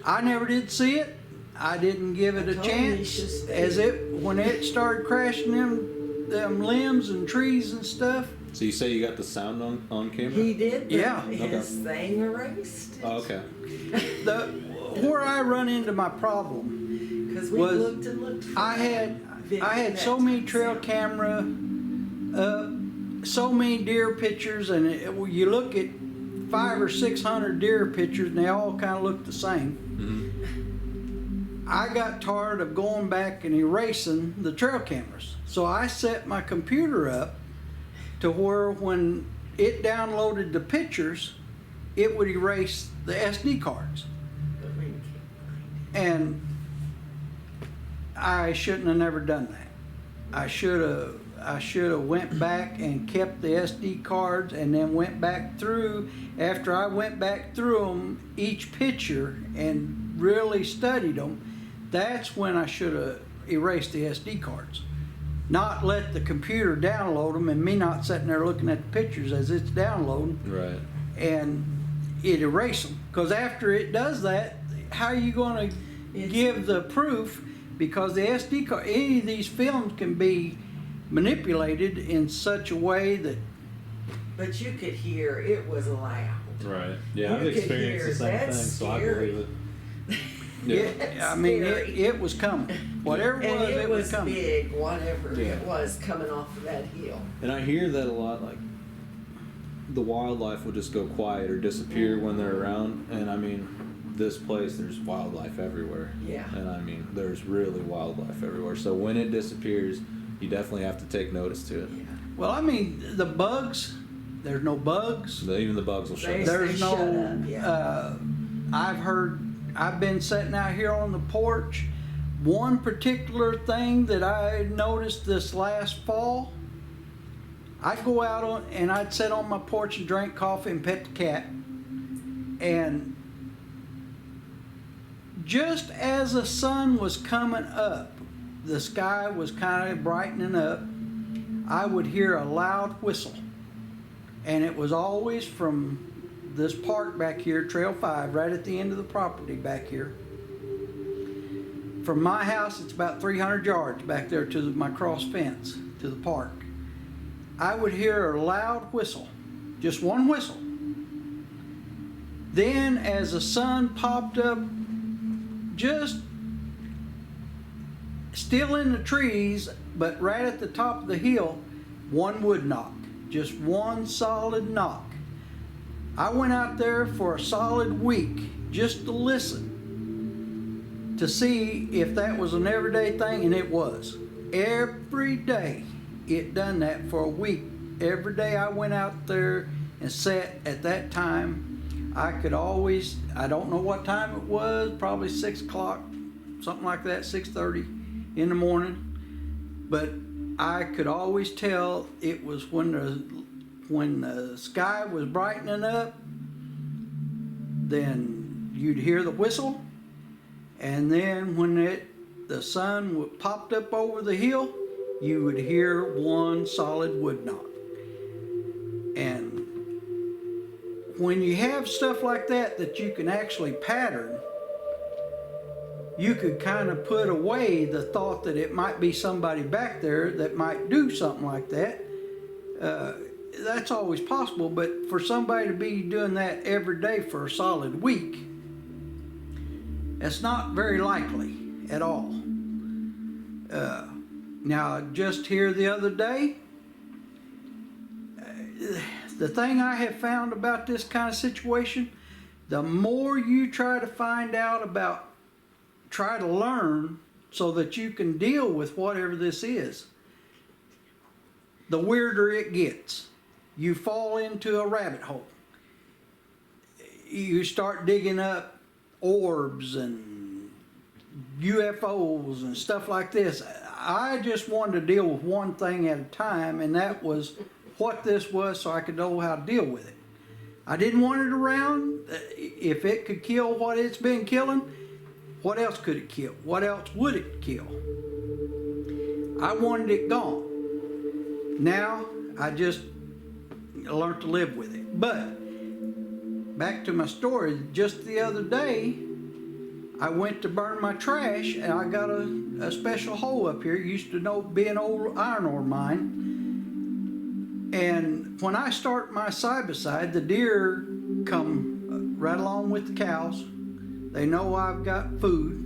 I never did see it. I didn't give it a told you chance. should stay. As when it started crashing them limbs and trees and stuff. So you say you got the sound on camera? He did, but Yeah. his thing erased it. Oh, okay. Where I run into my problem, Because we was- looked and looked for I had so many trail camera, so many deer pictures, and you look at 500 or 600 deer pictures, and they all kind of look the same. Mm-hmm. I got tired of going back and erasing the trail cameras, so I set my computer up to where when it downloaded the pictures, it would erase the SD cards. But we can't find And I shouldn't have never done that. I should have went back and kept the SD cards, and then went back through. After I went back through them, each picture, and really studied them, that's when I should have erased the SD cards. Not let the computer download them, and me not sitting there looking at the pictures as it's downloading, Right. and it erase them. Because after it does that, how are you going to give the proof? Because the SD card, any of these films can be manipulated in such a way that, But you could hear it was loud. Right. Yeah, I've You could experienced hear, the same thing, that's so I scary. believe it. it, I mean, Scary. it was coming. Whatever it And was, it was coming. big, whatever Yeah. it was coming off of that hill. And I hear that a lot, like the wildlife will just go quiet or disappear when they're around. And I mean, this place, there's wildlife everywhere. Yeah. And I mean, there's really wildlife everywhere. So when it disappears, you definitely have to take notice to it. Yeah. Well, I mean, the bugs, there's no bugs. Even the bugs will shut They- up. There's no, shut up, yeah. I've been sitting out here on the porch. One particular thing that I noticed this last fall, I'd go out and I'd sit on my porch and drink coffee and pet the cat. And just as the sun was coming up, the sky was kind of brightening up, I would hear a loud whistle. And it was always from this park back here, Trail 5, right at the end of the property back here. From my house, it's about 300 yards back there to my cross fence, to the park. I would hear a loud whistle, just one whistle. Then as the sun popped up, just still in the trees, but right at the top of the hill, one wood knock, just one solid knock. I went out there for a solid week just to listen, to see if that was an everyday thing, and it was. Every day it done that for a week. Every day I went out there and sat at that time. I could always, I don't know what time it was, probably 6 o'clock, something like that, 6:30 in the morning. But I could always tell it was when the sky was brightening up, then you'd hear the whistle. And then when the sun popped up over the hill, you would hear one solid wood knock. And when you have stuff like that you can actually pattern, you could kind of put away the thought that it might be somebody back there that might do something like that. That's always possible, but for somebody to be doing that every day for a solid week, that's not very likely at all. Now, just here the other day, the thing I have found about this kind of situation, the more you try to find out about, try to learn so that you can deal with whatever this is, the weirder it gets. You fall into a rabbit hole. You start digging up orbs and UFOs and stuff like this. I just wanted to deal with one thing at a time, and that was what this was so I could know how to deal with it. I didn't want it around. If it could kill what it's been killing, what else could it kill? What else would it kill? I wanted it gone. Now I just learned to live with it. But back to my story, just the other day, I went to burn my trash and I got a special hole up here. It used to be an old iron ore mine. And when I start my side-by-side, the deer come right along with the cows. They know I've got food.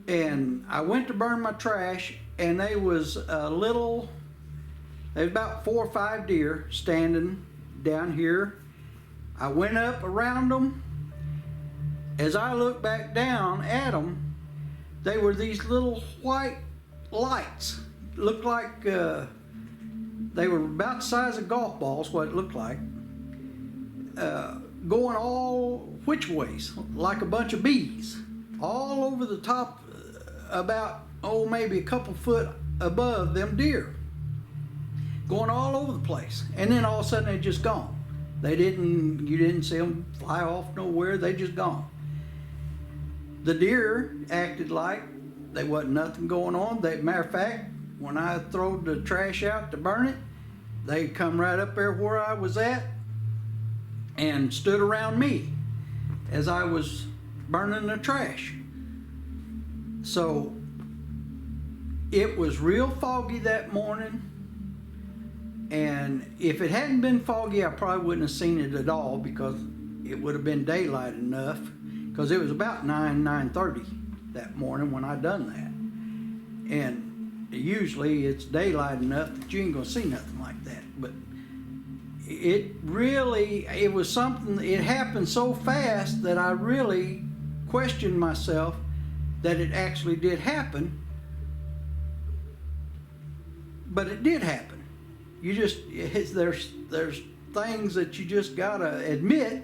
And I went to burn my trash, and there was about 4 or 5 deer standing down here. I went up around them. As I looked back down at them, they were these little white lights. Looked like they were about the size of golf balls, what it looked like, going all which ways, like a bunch of bees, all over the top, about, maybe a couple foot above them deer, going all over the place. And then all of a sudden they just gone. You didn't see them fly off nowhere, they just gone. The deer acted like there wasn't nothing going on. Matter of fact, when I throwed the trash out to burn it, they come right up there where I was at and stood around me as I was burning the trash. So it was real foggy that morning, and if it hadn't been foggy, I probably wouldn't have seen it at all, because it would have been daylight enough, because it was about 9:30 that morning when I done that. And usually it's daylight enough that you ain't gonna see nothing like that. But it was something, it happened so fast that I really questioned myself that it actually did happen. But it did happen. There's things that you just gotta admit,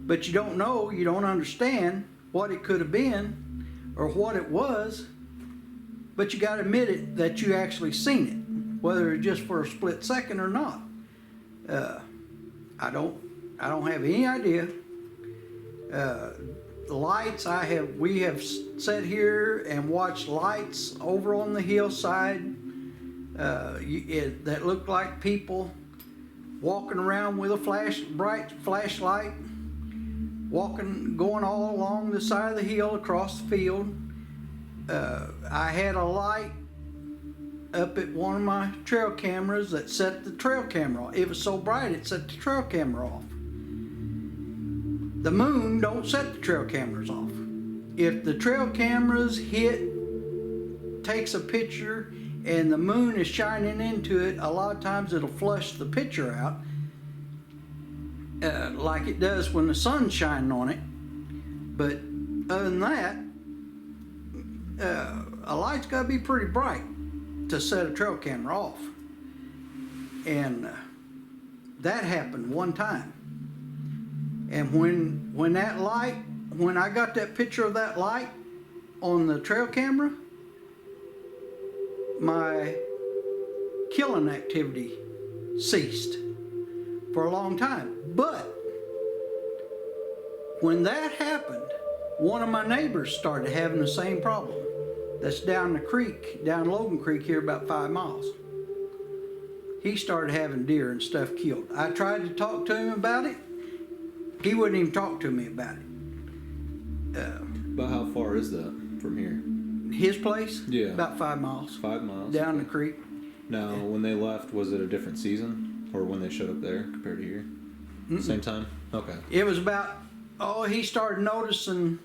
but you don't know, you don't understand what it could have been or what it was. But you got to admit it, that you actually seen it, whether it's just for a split second or not. I don't have any idea. The lights we have sat here and watched lights over on the hillside that looked like people walking around with a bright flashlight, going all along the side of the hill across the field. I had a light up at one of my trail cameras that set the trail camera off. It was so bright it set the trail camera off. The moon don't set the trail cameras off. If the trail cameras takes a picture and the moon is shining into it, a lot of times it'll flush the picture out, like it does when the sun's shining on it. But other than that, a light's got to be pretty bright to set a trail camera off. And that happened one time. And when I got that picture of that light on the trail camera, my killing activity ceased for a long time. But when that happened, one of my neighbors started having the same problem. That's down the creek, down Logan Creek here, about 5 miles. He started having deer and stuff killed. I tried to talk to him about it. He wouldn't even talk to me about it. About how far is that from here? His place? Yeah. About 5 miles. 5 miles? Down the creek. Now, when they left, was it a different season? Or when they showed up there compared to here? Mm-mm. Same time? Okay. It was about, he started noticing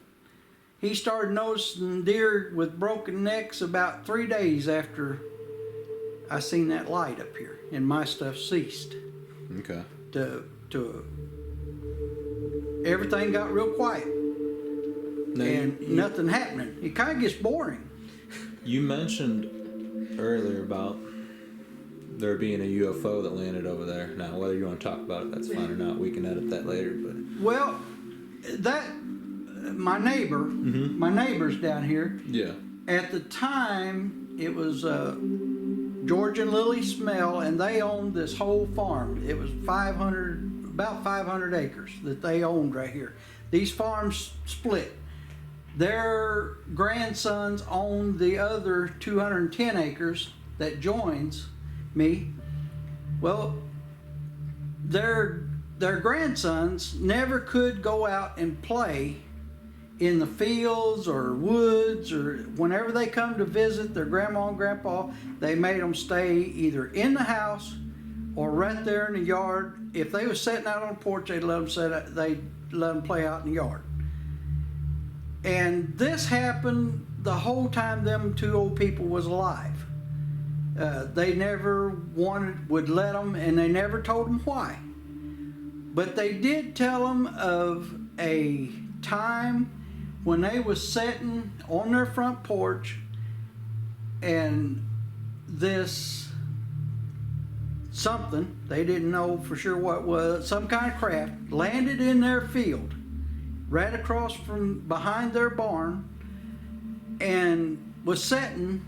deer with broken necks about 3 days after I seen that light up here, and my stuff ceased. Okay. Everything got real quiet. Now nothing happening. It kind of gets boring. You mentioned earlier about there being a UFO that landed over there. Now, whether you want to talk about it, that's fine or not. We can edit that later. But well, my neighbors down here. Yeah. At the time, it was George and Lily Smell, and they owned this whole farm. It was about 500 acres that they owned right here. These farms split. their grandsons own the other 210 acres that joins me. Well, their grandsons never could go out and play in the fields or woods, or whenever they come to visit their grandma and grandpa, they made them stay either in the house or right there in the yard. If they was sitting out on the porch, they'd let them play out in the yard. And this happened the whole time them two old people was alive. They never would let them, and they never told them why. But they did tell them of a time when they was sitting on their front porch, and this something, they didn't know for sure what it was, some kind of craft, landed in their field, right across from behind their barn, and was sitting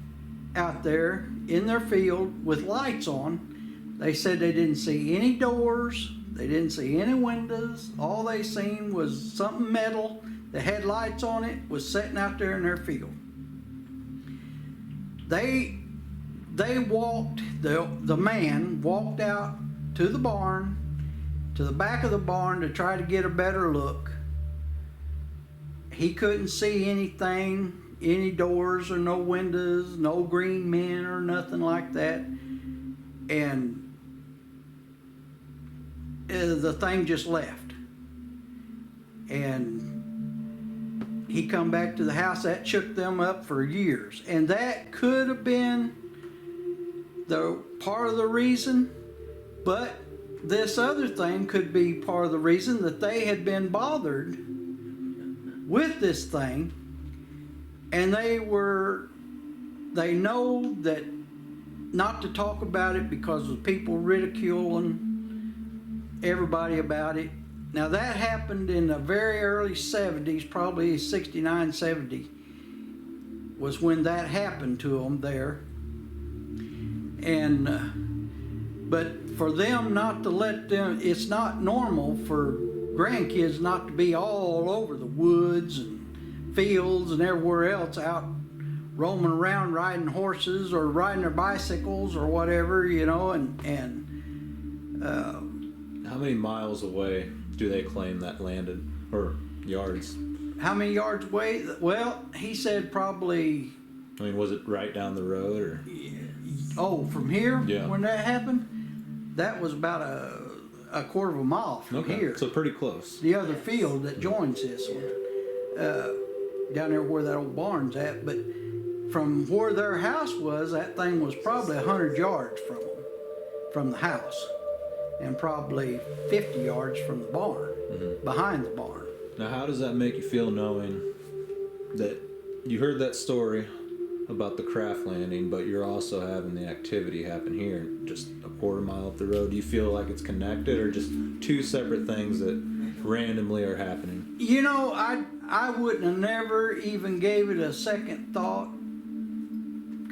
out there in their field with lights on. They said they didn't see any doors, they didn't see any windows. All they seen was something metal that had lights on it, was sitting out there in their field. They walked, the man walked out to the barn, to the back of the barn to try to get a better look. He couldn't see anything, any doors or no windows, no green men or nothing like that. And the thing just left. And he come back to the house. That shook them up for years. And that could have been the part of the reason, but this other thing could be part of the reason that they had been bothered with this thing, and they know that not to talk about it because of people ridiculing everybody about it. Now that happened in the very early 70s, probably 69, 70 was when that happened to them there. And but for them not to let them, it's not normal for grandkids not to be all over the woods and fields and everywhere else, out roaming around riding horses or riding their bicycles or whatever, you know. And how many miles away do they claim that landed, or yards? How many yards away? Well, he said probably. I mean, was it right down the road, or? Oh, from here? Yeah. When that happened, that was about a quarter of a mile from here. So pretty close. The other field that joins this one, down there where that old barn's at. But from where their house was, that thing was probably 100 yards from the house, and probably 50 yards from the barn, behind the barn. Now, how does that make you feel knowing that you heard that story about the craft landing, but you're also having the activity happen here just a quarter mile up the road? Do you feel like it's connected, or just two separate things that randomly are happening? You know, I wouldn't have never even gave it a second thought.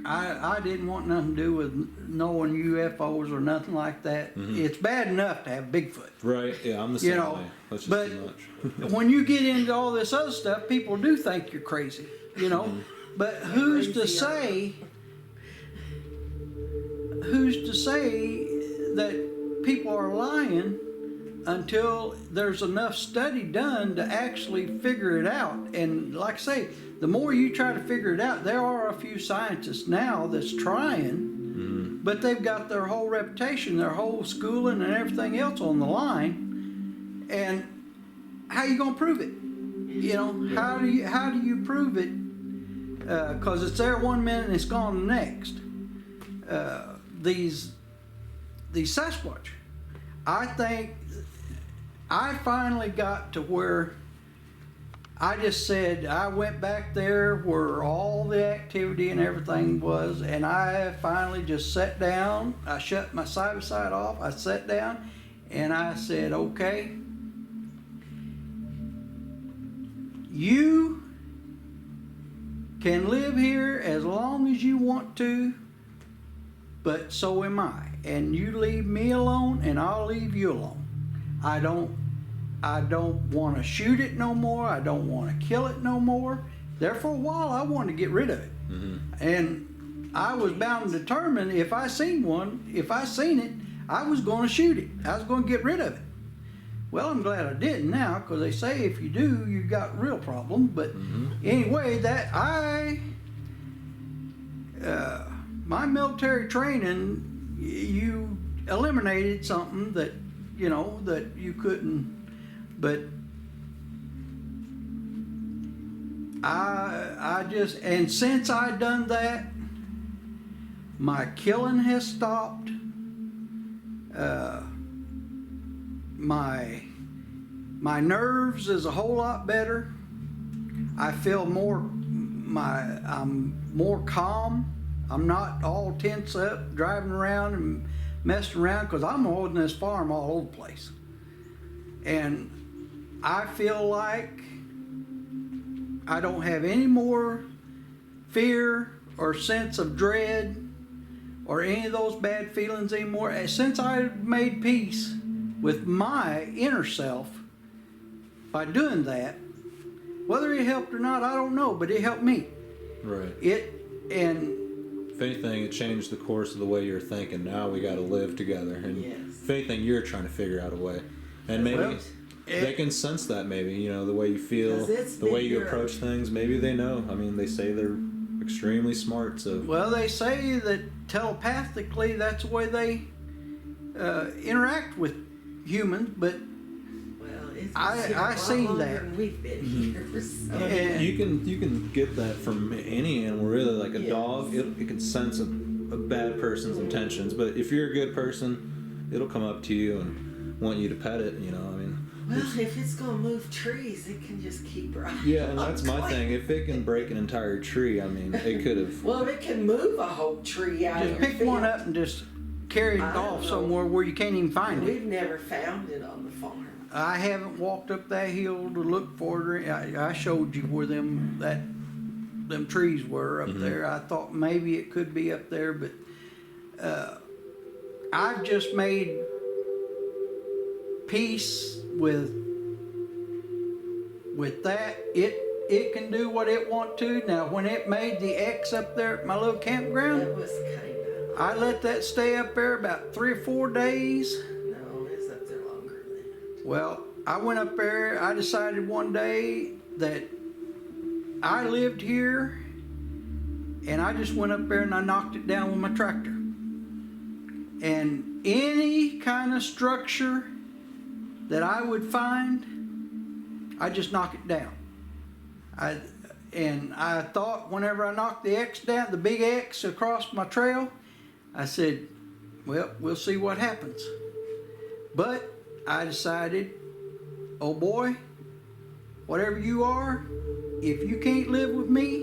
I didn't want nothing to do with knowing UFOs or nothing like that. It's bad enough to have Bigfoot. Right, yeah, I'm the same way. That's just but too much. when you get into all this other stuff, people do think you're crazy, you know. But who's to say that people are lying until there's enough study done to actually figure it out? And like I say, the more you try to figure it out, there are a few scientists now that's trying, but they've got their whole reputation, their whole schooling and everything else on the line. And how you gonna prove it? You know, how do you prove it? Because it's there one minute and it's gone the next. These Sasquatch, I think I finally got to where I just said, I went back there where all the activity and everything was, and I finally just sat down. I shut my side-by-side off. I sat down and I said, okay, you can live here as long as you want to, but so am I. And you leave me alone and I'll leave you alone. I don't want to shoot it no more. I don't want to kill it no more. there for a while. I wanted to get rid of it, and I was bound and determined if I seen it, I was going to shoot it. I was going to get rid of it. Well, I'm glad I didn't now, because they say if you do, you've got real problem. But anyway, my military training, you eliminated something that, that you couldn't, but and since I done that, my killing has stopped. My nerves is a whole lot better. I feel I'm more calm. I'm not all tense up, driving around and messing around, because I'm holding this farm all over the place. And I feel like I don't have any more fear or sense of dread or any of those bad feelings anymore. Since I made peace with my inner self by doing that, whether it helped or not, I don't know, but it helped me. Right. And if anything, it changed the course of the way you're thinking. Now we got to live together, and if anything, you're trying to figure out a way, and maybe they can sense that. Maybe the way you feel, the way you approach things. Maybe they know. I mean, they say they're extremely smart. So they say that telepathically, that's the way they interact with humans, but I seen that. We've been here, so. You can get that from any animal, really. Like a dog, it can sense a bad person's intentions, but if you're a good person, it'll come up to you and want you to pet it. Well, if it's gonna move trees, it can just keep right. Yeah, and that's my thing. If it can break an entire tree, it could have. Well, it can move a whole tree out. Just pick one up and just carry it off somewhere where you can't even find it. We've never found it on the farm. I haven't walked up that hill to look for it. I showed you where them trees were up there. I thought maybe it could be up there, but I've just made peace with that. It can do what it want to. Now, when it made the X up there at my little campground, That was kind of. I let that stay up there about 3 or 4 days. No, it's up there longer than that. Well, I went up there. I decided one day that I lived here, and I just went up there and I knocked it down with my tractor. And any kind of structure that I would find, I just knock it down. And I thought whenever I knocked the X down, the big X across my trail, I said, well, we'll see what happens. But I decided, oh boy, whatever you are, if you can't live with me,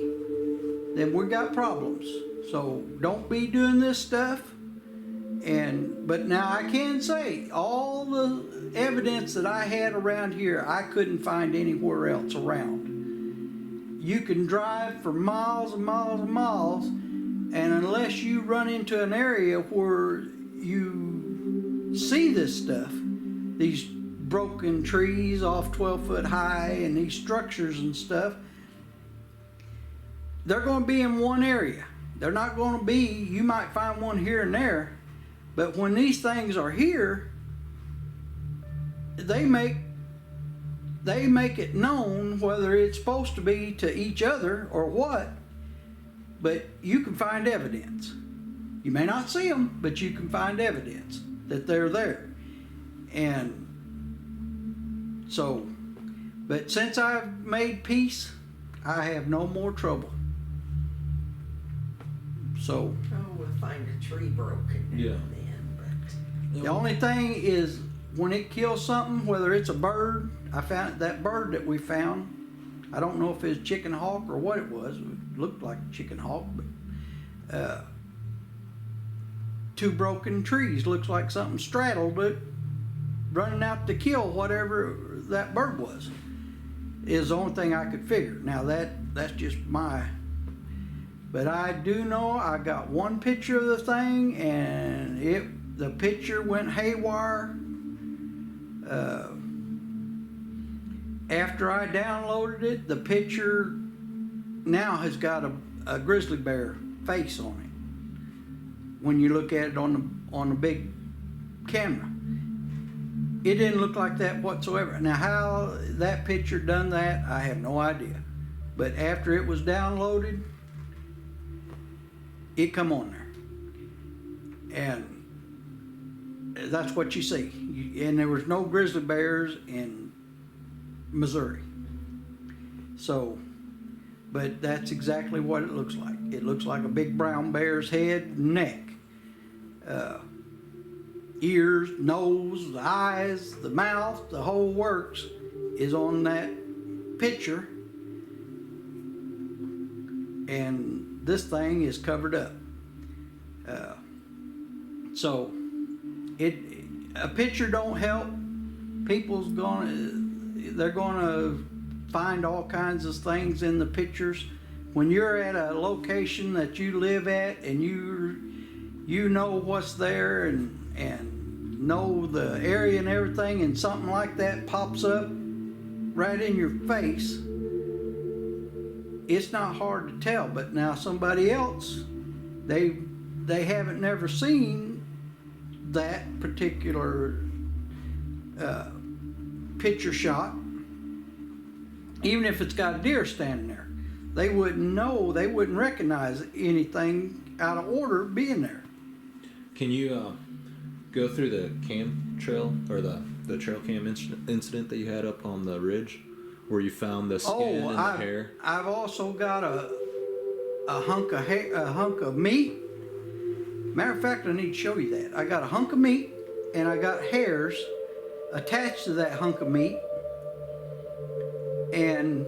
then we got problems. So don't be doing this stuff. But now I can say all the evidence that I had around here, I couldn't find anywhere else around. You can drive for miles and miles and miles, and unless you run into an area where you see this stuff, these broken trees off 12 foot high and these structures and stuff, they're going to be in one area. They're not going to be, you might find one here and there, but when these things are here, they make it known whether it's supposed to be to each other or what, but you can find evidence. You may not see them, but you can find evidence that they're there. And so, but since I've made peace, I have no more trouble. So. Oh, we'll find a tree broken now Yeah. and then, but. The only thing is when it kills something, whether it's a bird, I found that bird that we found, I don't know if it was chicken hawk or what it was. It looked like a chicken hawk, but 2 broken trees. Looks like something straddled it, running out to kill whatever that bird was. Is the only thing I could figure. Now that's just but I do know I got one picture of the thing, and the picture went haywire. After I downloaded it, the picture now has got a grizzly bear face on it. When you look at it on the big camera, it didn't look like that whatsoever. Now, how that picture done that, I have no idea. But after it was downloaded, it come on there, and that's what you see. And there was no grizzly bears in Missouri. So, but that's exactly what it looks like. It looks like a big brown bear's head, neck, ears, nose, the eyes, the mouth, the whole works is on that picture. And this thing is covered up. So a picture don't help. They're gonna find all kinds of things in the pictures. When you're at a location that you live at and you know what's there and know the area and everything, and something like that pops up right in your face, it's not hard to tell. But now somebody else, they haven't never seen that particular picture shot. Even if it's got a deer standing there, they wouldn't know, they wouldn't recognize anything out of order being there. Can you go through the cam trail, or the trail cam incident that you had up on the ridge, where you found the skin and the hair? I've also got a hunk of meat. Matter of fact, I need to show you that. I got a hunk of meat, and I got hairs attached to that hunk of meat. And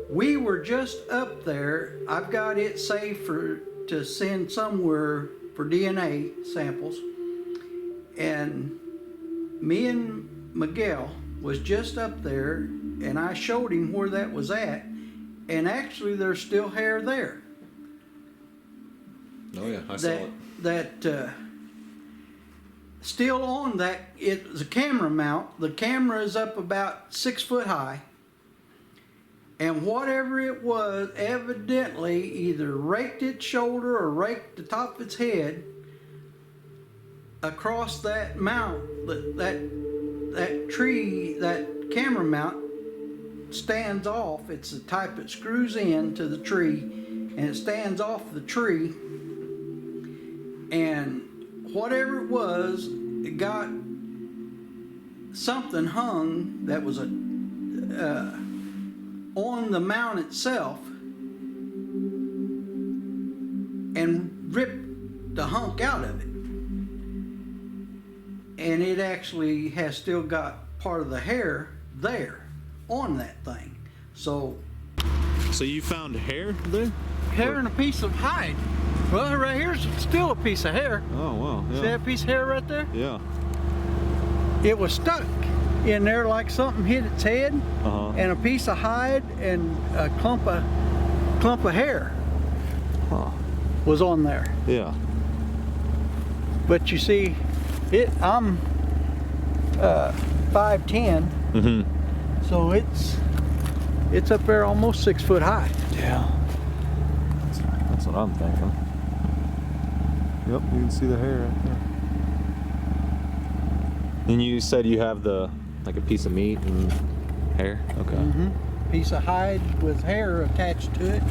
we were just up there. I've got it saved to send somewhere for DNA samples. And me and Miguel was just up there, and I showed him where that was at. And actually, there's still hair there. Oh yeah, I saw it. Still on that, it's a camera mount. The camera is up about 6 foot high. And whatever it was, evidently either raked its shoulder or raked the top of its head across that mount, that tree, that camera mount stands off. It's the type that screws in to the tree, and it stands off the tree. And whatever it was, it got something hung that was on the mount itself, and ripped the hunk out of it. And it actually has still got part of the hair there on that thing. So you found hair there? Hair and a piece of hide. Well, right here's still a piece of hair. Oh wow! Yeah. See that piece of hair right there? Yeah. It was stuck in there like something hit its head, and a piece of hide and a clump of hair was on there. Yeah. But you see, I'm 5'10", so it's up there almost 6 foot high. Yeah. That's what I'm thinking. Yep, you can see the hair right there. And you said you have like a piece of meat and hair? Okay. Piece of hide with hair attached to it,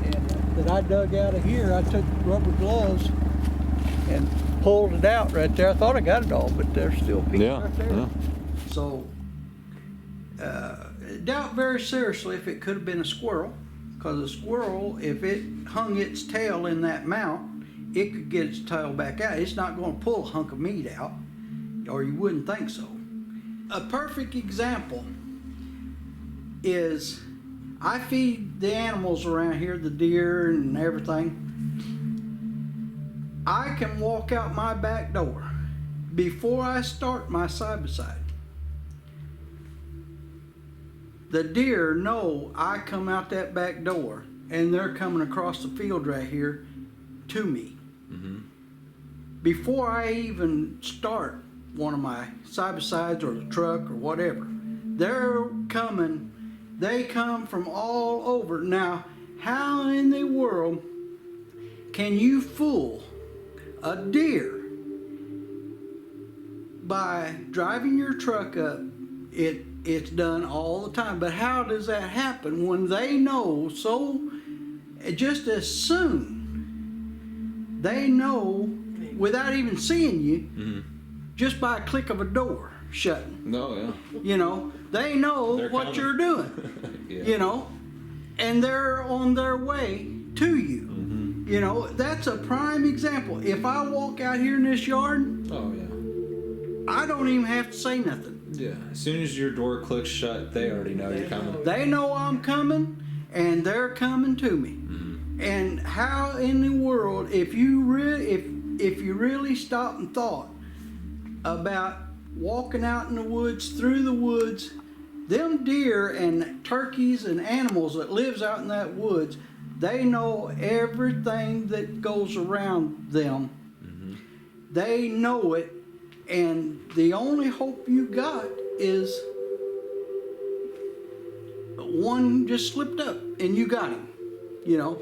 and that I dug out of here. I took rubber gloves and pulled it out right there. I thought I got it all, but there's still pieces right there. Yeah. So, doubt very seriously if it could have been a squirrel, because a squirrel, if it hung its tail in that mount, it could get its tail back out. It's not going to pull a hunk of meat out, or you wouldn't think so. A perfect example is I feed the animals around here, the deer and everything. I can walk out my back door before I start my side-by-side. The deer know I come out that back door, and they're coming across the field right here to me. Before I even start one of my side-by-sides or the truck or whatever, they're coming. They come from all over. Now, how in the world can you fool a deer by driving your truck up? It's done all the time, but how does that happen when they know just as soon they know without even seeing you, just by a click of a door shutting? No, yeah. You know, they know They're what coming. you're doing. Yeah. You know, and they're on their way to you. You know, that's a prime example. If I walk out here in this yard, Oh, yeah. I don't even have to say nothing. Yeah. As soon as your door clicks shut, they already know you're coming. They know I'm coming, and they're coming to me. And how in the world, if you really stop and thought about walking out in the woods, through the woods, them deer and turkeys and animals that lives out in that woods, they know everything that goes around them. They know it, and the only hope you got is one just slipped up and you got him. You know,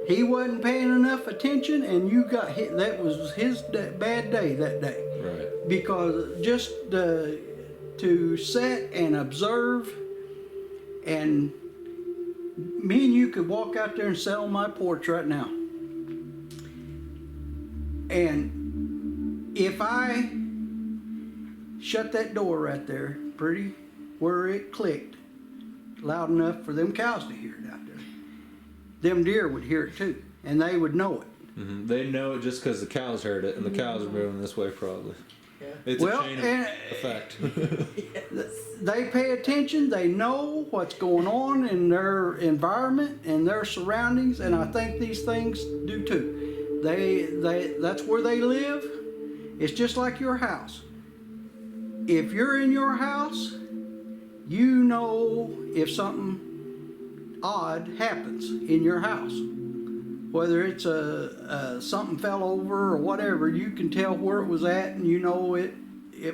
he wasn't paying enough attention, and you got hit. That was his bad day that day. Right. Because just to sit and observe, and me and you could walk out there and sit on my porch right now. And if I shut that door right there, pretty where it clicked, loud enough for them cows to hear it out there, them deer would hear it too, and they would know it. They know it just because the cows heard it, and the cows are moving this way probably. Yeah. It's Well, a chain and- effect. They pay attention, they know what's going on in their environment and their surroundings, and I think these things do too. That's where they live. It's just like your house. If you're in your house, you know if something odd happens in your house. Whether it's something fell over or whatever, you can tell where it was at, and you know it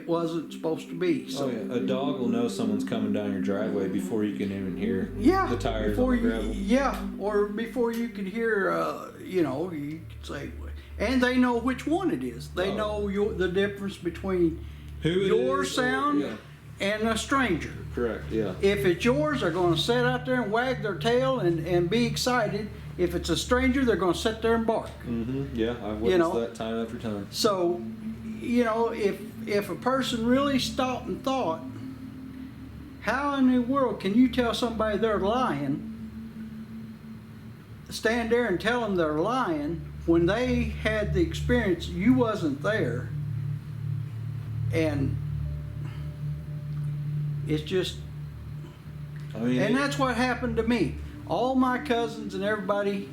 wasn't supposed to be. So Oh yeah, a dog will know someone's coming down your driveway before you can even hear yeah, the tires before on the you, gravel. yeah, or before you could hear, you could say, and they know which one it is. They know the difference between Who it your is, or- sound yeah. and a stranger. Correct. Yeah. If it's yours, they're going to sit out there and wag their tail and be excited. If it's a stranger, they're going to sit there and bark. Yeah, I've witnessed know. that time after time. So, if a person really stopped and thought, how in the world can you tell somebody they're lying, stand there and tell them they're lying when they had the experience, you wasn't there, and it's just, I mean, and that's what happened to me. All my cousins and everybody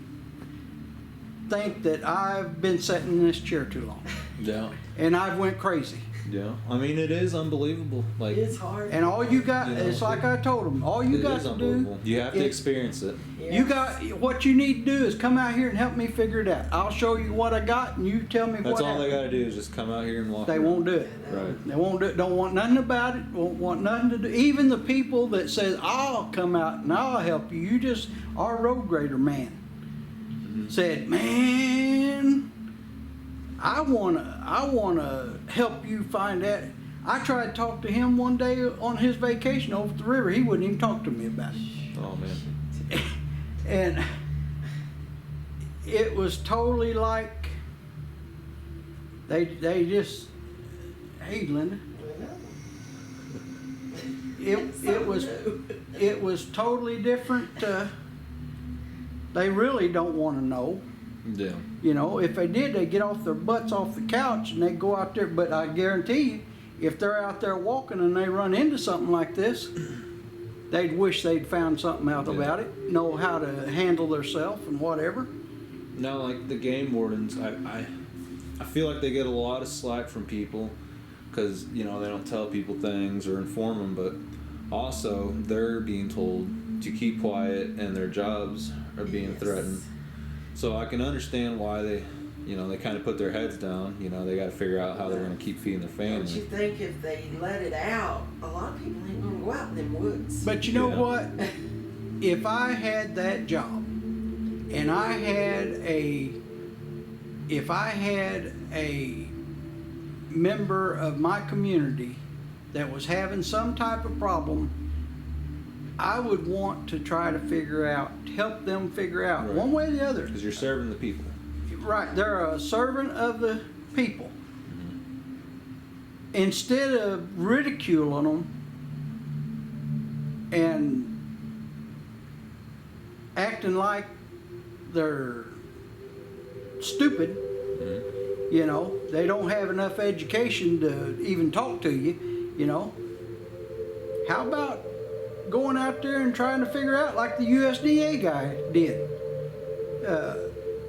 think that I've been sitting in this chair too long, yeah, and I've went crazy. yeah. I mean, it is unbelievable. Like, It's hard. And all you got, You know, it's like I told them, all you it got is to unbelievable. do, You have to is- experience it. you got, what you need to do is come out here and help me figure it out. I'll show you what I got, and you tell me That's what all they happened. got to do is just come out here and walk. They around. won't do it. Right. They won't do it. Don't want nothing about it. Won't want nothing to do. Even the people that says, I'll come out and I'll help you. Our road grader man said, man, I wanna help you find that. I tried to talk to him one day on his vacation over at the river. He wouldn't even talk to me about it. Oh man. And it was totally like they just, hey Linda, it was totally different. They really don't want to know. Yeah. If they did, they'd get off their butts off the couch and they'd go out there. But I guarantee you, if they're out there walking and they run into something like this, they'd wish they'd found something out about it, know how to handle themselves and whatever. No, like the game wardens, I feel like they get a lot of slack from people because they don't tell people things or inform them, but also they're being told to keep quiet and their jobs are being threatened. So I can understand why they kind of put their heads down. They got to figure out how they're going to keep feeding their Don't you family. think if they let it out, a lot of people ain't gonna go out in them woods? But you know Yeah. what? If I had that job, and if I had a member of my community that was having some type of problem, I would want to try to help them figure out, Right. one way or the other. Because you're serving the people. Right, they're a servant of the people. Instead of ridiculing them and acting like they're stupid, you know, they don't have enough education to even talk to you, you know. How about going out there and trying to figure out like the USDA guy did?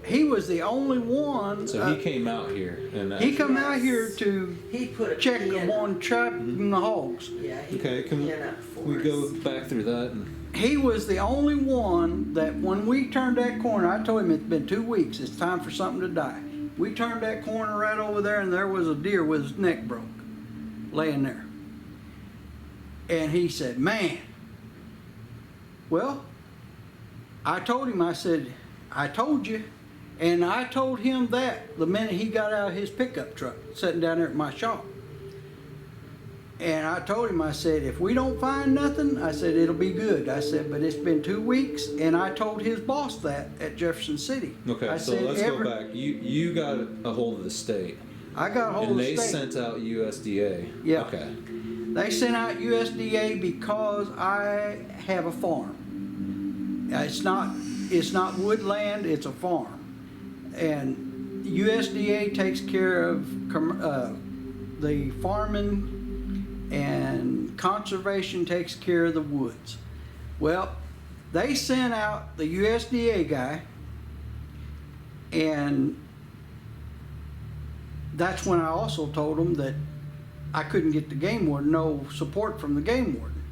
He was the only one. So he came out here and He come out here to He put a check pin on Chuck and the hogs. Yeah, he Okay, put a can pin up for we us. go back through that? And He was the only one that when we turned that corner, I told him it's been 2 weeks, it's time for something to die. We turned that corner right over there and there was a deer with his neck broke, laying there. And he said, man. Well, I told him, I said, I told you. And I told him that the minute he got out of his pickup truck, sitting down there at my shop. And I told him, I said, if we don't find nothing, I said, it'll be good. I said, but it's been 2 weeks, and I told his boss that at Jefferson City. okay, I so said, let's go back. You got a hold of the state, I got a hold and of they the state. sent out USDA. Yeah. Okay. They sent out USDA because I have a farm. It's not woodland, it's a farm. And USDA takes care of the farming, and conservation takes care of the woods. Well, they sent out the USDA guy, and that's when I also told them that I couldn't get the game warden, no support from the game warden,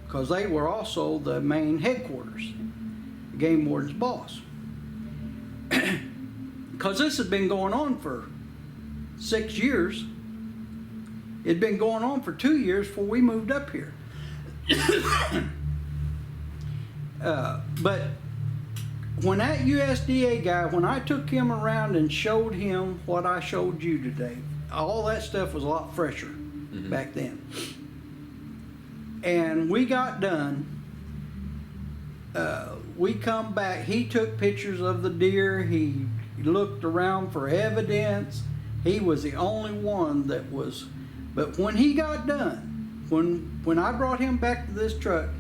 because they were also the main headquarters, the game warden's boss. Because this had been going on for 6 years. It'd been going on for 2 years before we moved up here. But when that USDA guy, when I took him around and showed him what I showed you today, all that stuff was a lot fresher back then. And we got done. We come back, he took pictures of the deer, he looked around for evidence. He was the only one that was, but when he got done, when I brought him back to this truck,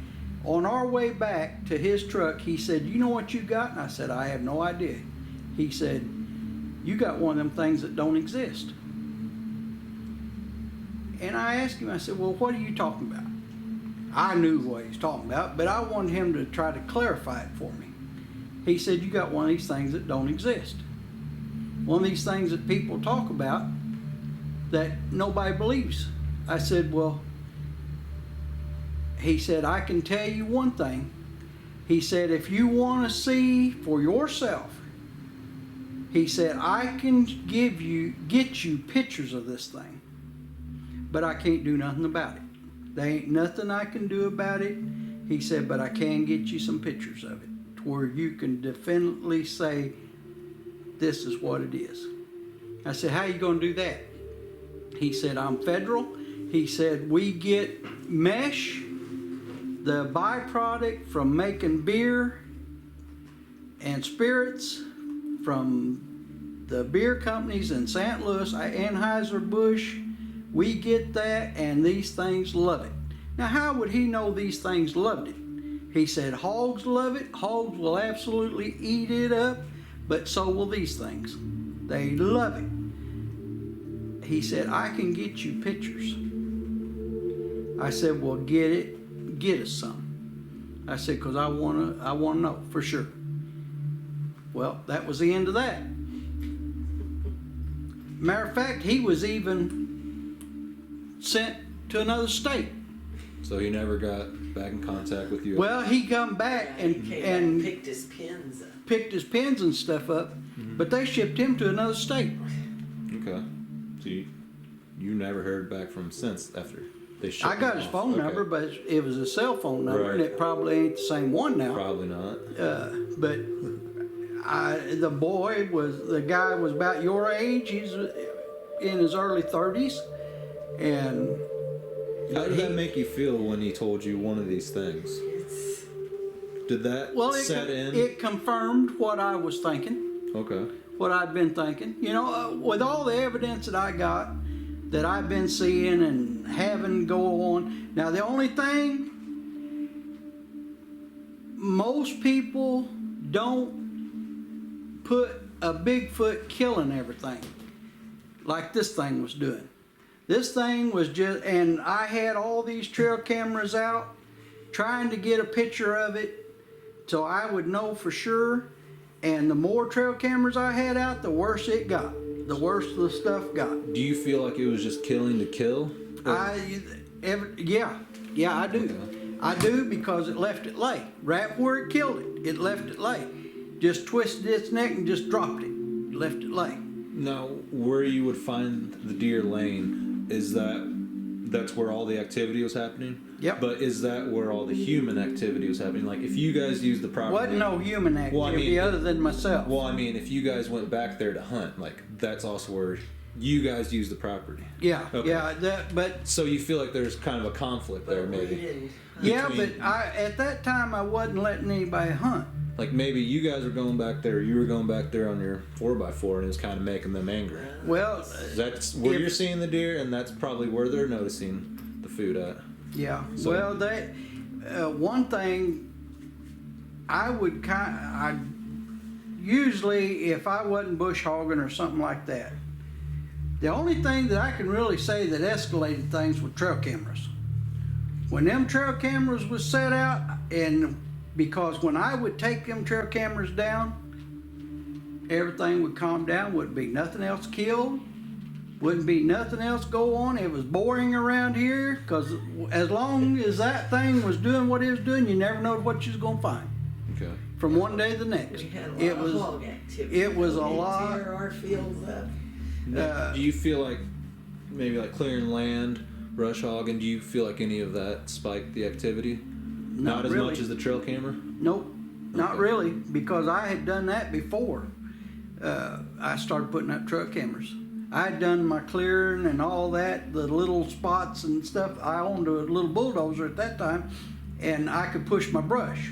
on our way back to his truck, he said, you know what you got? And I said, I have no idea. He said, you got one of them things that don't exist. And I asked him, I said, well, what are you talking about? I knew what he was talking about, but I wanted him to try to clarify it for me. He said, you got one of these things that don't exist. One of these things that people talk about that nobody believes. I said, well, he said, I can tell you one thing. He said, if you want to see for yourself, he said, I can get you pictures of this thing, but I can't do nothing about it. There ain't nothing I can do about it. He said, but I can get you some pictures of it to where you can definitely say, this is what it is. I said, how you going to do that? He said, I'm federal. He said, we get mesh, the byproduct from making beer and spirits from the beer companies in St. Louis, Anheuser-Busch. We get that, and these things love it. Now, how would he know these things loved it? He said, hogs love it. Hogs will absolutely eat it up, but so will these things. They love it. He said, I can get you pictures. I said, well, get us some. I said, because I want to know for sure. Well, that was the end of that. Matter of fact, he was even sent to another state. So he never got back in contact with you? Well, he come back He came back and picked his pins up. picked his pins and stuff up, but they shipped him to another state. Okay. So you never heard back from him since after? they shut I got them his off. phone Okay. number, but it was a cell phone number, and Right. it probably ain't the same one now. Probably not. But the guy was about your age. He's in his early 30s, and How did that make you feel when he told you one of these things? It's Did that set in? it confirmed what I was thinking, Okay. what I'd been thinking. You know, with all the evidence that I got, that I've been seeing and having go on. Now, the only thing, most people don't put a Bigfoot killing everything like this thing was doing. This thing was just, and I had all these trail cameras out trying to get a picture of it so I would know for sure. And the more trail cameras I had out, the worse it got. The worse the stuff got. Do you feel like it was just killing to kill? Yeah, I do. Okay. I do, because it left it lay. Right where it killed it, it left it lay. Just twisted its neck and just dropped it. Left it lay. Now, where you would find the deer laying, that's where all the activity was happening? Yep. But is that where all the human activity was happening? Like, if you guys used the property... Wasn't no human activity other than myself. Well, I mean, if you guys went back there to hunt, like, that's also where you guys use the property. Yeah, Okay. yeah, but So you feel like there's kind of a conflict there, but we maybe? didn't. yeah, Between- but at that time I wasn't letting anybody hunt. Like, maybe you guys were going back there, you were going back there on your 4x4, and it was kind of making them angry. Well, That's where If- you're seeing the deer, and that's probably where they're noticing the food at. yeah. So- Well, one thing I would usually, if I wasn't bush hogging or something like that, the only thing that I can really say that escalated things were trail cameras. When them trail cameras was set out, and because when I would take them trail cameras down, everything would calm down, wouldn't be nothing else killed, wouldn't be nothing else go on. It was boring around here, because as long as that thing was doing what it was doing, you never know what you was going to find Okay. from one day to the next. We had a lot It of was, hog activity. it was a They'd lot. tear our fields up. Do you feel like maybe like clearing land, brush hogging, do you feel like any of that spiked the activity? Not as really. much as the trail camera? Nope, not Okay. really, because I had done that before I started putting up truck cameras. I had done my clearing and all that, the little spots and stuff. I owned a little bulldozer at that time, and I could push my brush.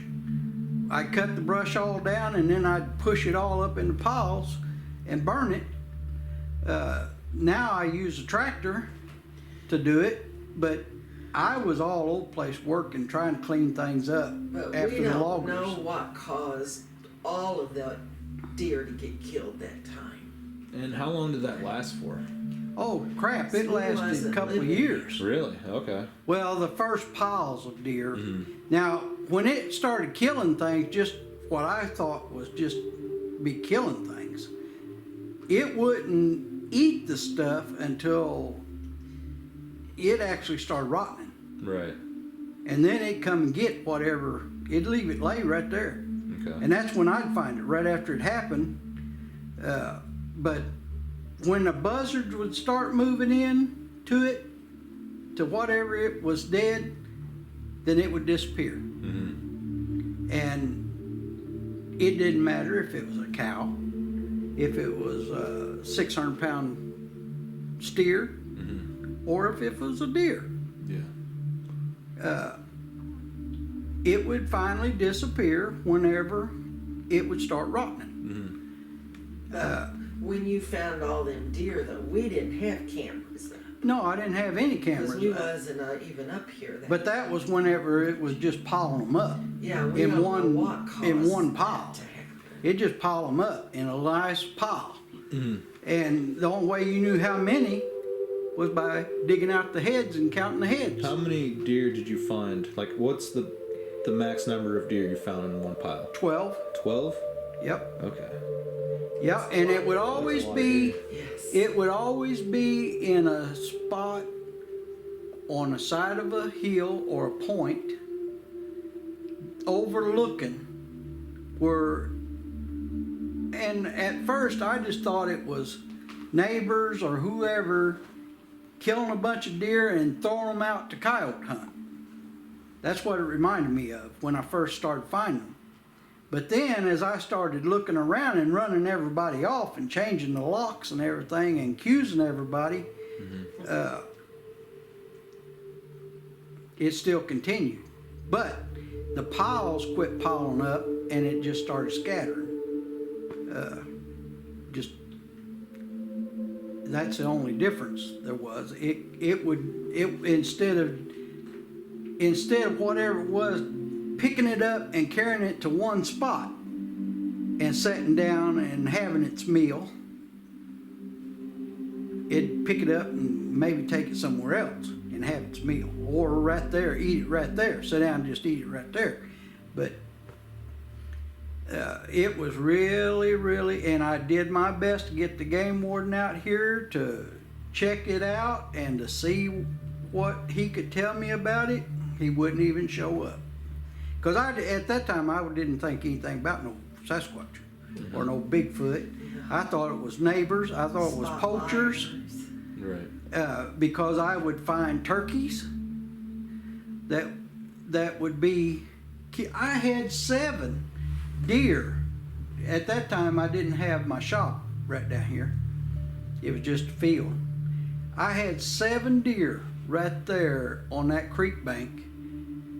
I'd cut the brush all down, and then I'd push it all up into piles and burn it. Now I use a tractor to do it, but I was all over the place working, trying to clean things up But after we the don't loggers. know what caused all of the deer to get killed that time. And how long did that last for? Oh crap! It He lasted a wasn't couple of living years. Really? Okay. Well, the first piles of deer. Mm-hmm. Now, when it started killing things, just what I thought was just be killing things, it wouldn't eat the stuff until it actually started rotting, Right. and then it'd come and get whatever. It'd leave it lay right there, Okay. and that's when I'd find it right after it happened. But when the buzzards would start moving in to it, to whatever it was dead, then it would disappear. Mm-hmm. And it didn't matter if it was a cow, if it was a 600-pound steer, Mm-hmm. or if it was a deer. Yeah. It would finally disappear whenever it would start rotting. Mm-hmm. When you found all them deer, though, we didn't have cameras then. No, I didn't have any Because cameras. we wasn't even up here. But that was whenever it was just piling them up. yeah, we in don't one- know what caused in one that pile. to happen. It just piled them up in a nice pile. Mm-hmm. And the only way you knew how many was by digging out the heads and counting the heads. How many deer did you find? Like, what's the max number of deer you found in one pile? 12. 12? Yep. Okay. Yeah, and it would always lot of be, Yes. it would always be in a spot on the side of a hill or a point overlooking where, and at first I just thought it was neighbors or whoever killing a bunch of deer and throwing them out to coyote hunt. That's what it reminded me of when I first started finding them. But then as I started looking around and running everybody off and changing the locks and everything and accusing everybody, it still continued. But the piles quit piling up and it just started scattering. That's the only difference there was. Instead of whatever it was, picking it up and carrying it to one spot and sitting down and having its meal, it'd pick it up and maybe take it somewhere else and have its meal, or right there, eat it right there, sit down and just eat it right there. But it was really, and I did my best to get the game warden out here to check it out and to see what he could tell me about it. He wouldn't even show up. Because at that time, I didn't think anything about no Sasquatch or no Bigfoot. I thought it was neighbors. I thought it was poachers. Right. Because I would find turkeys that would be... I had 7 deer. At that time, I didn't have my shop right down here. It was just a field. I had 7 deer right there on that creek bank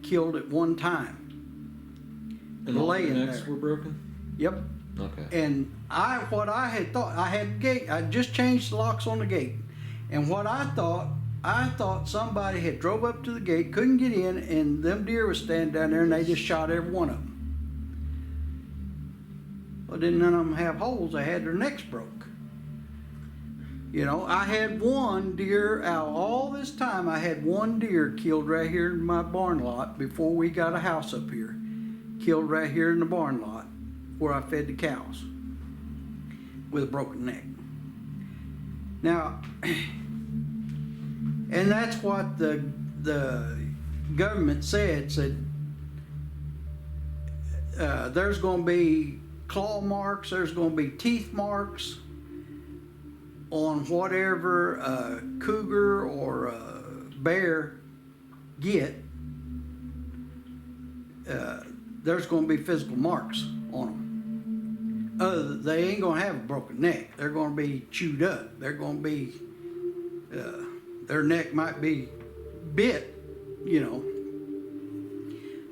killed at one time. And all the laying necks there. were broken? Yep. Okay. And what I had thought, I had gate, I just changed the locks on the gate. And what I thought somebody had drove up to the gate, couldn't get in, and them deer was standing down there and they just shot every one of them. Well, didn't none of them have holes, they had their necks broke. You know, I had one deer out all this time. I had one deer killed right here in my barn lot before we got a house up here. Killed right here in the barn lot where I fed the cows with a broken neck. Now, and that's what the government said there's going to be claw marks, there's going to be teeth marks on whatever a cougar or a bear get. There's going to be physical marks on them. They ain't going to have a broken neck. They're going to be chewed up. They're going to be, their neck might be bit, you know,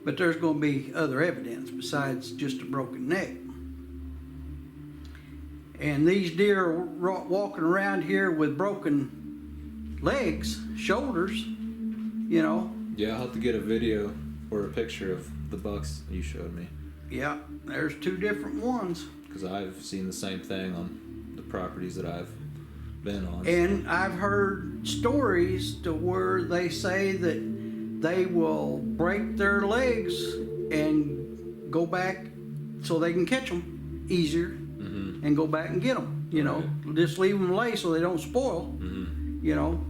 but there's going to be other evidence besides just a broken neck. And these deer are walking around here with broken legs, shoulders, you know. Yeah, I'll have to get a video or a picture of the bucks you showed me. Yeah, there's 2 different ones. Because I've seen the same thing on the properties that I've been on. And I've heard stories to where they say that they will break their legs and go back so they can catch them easier and go back and get them, you know. Just leave them lay so they don't spoil, you know.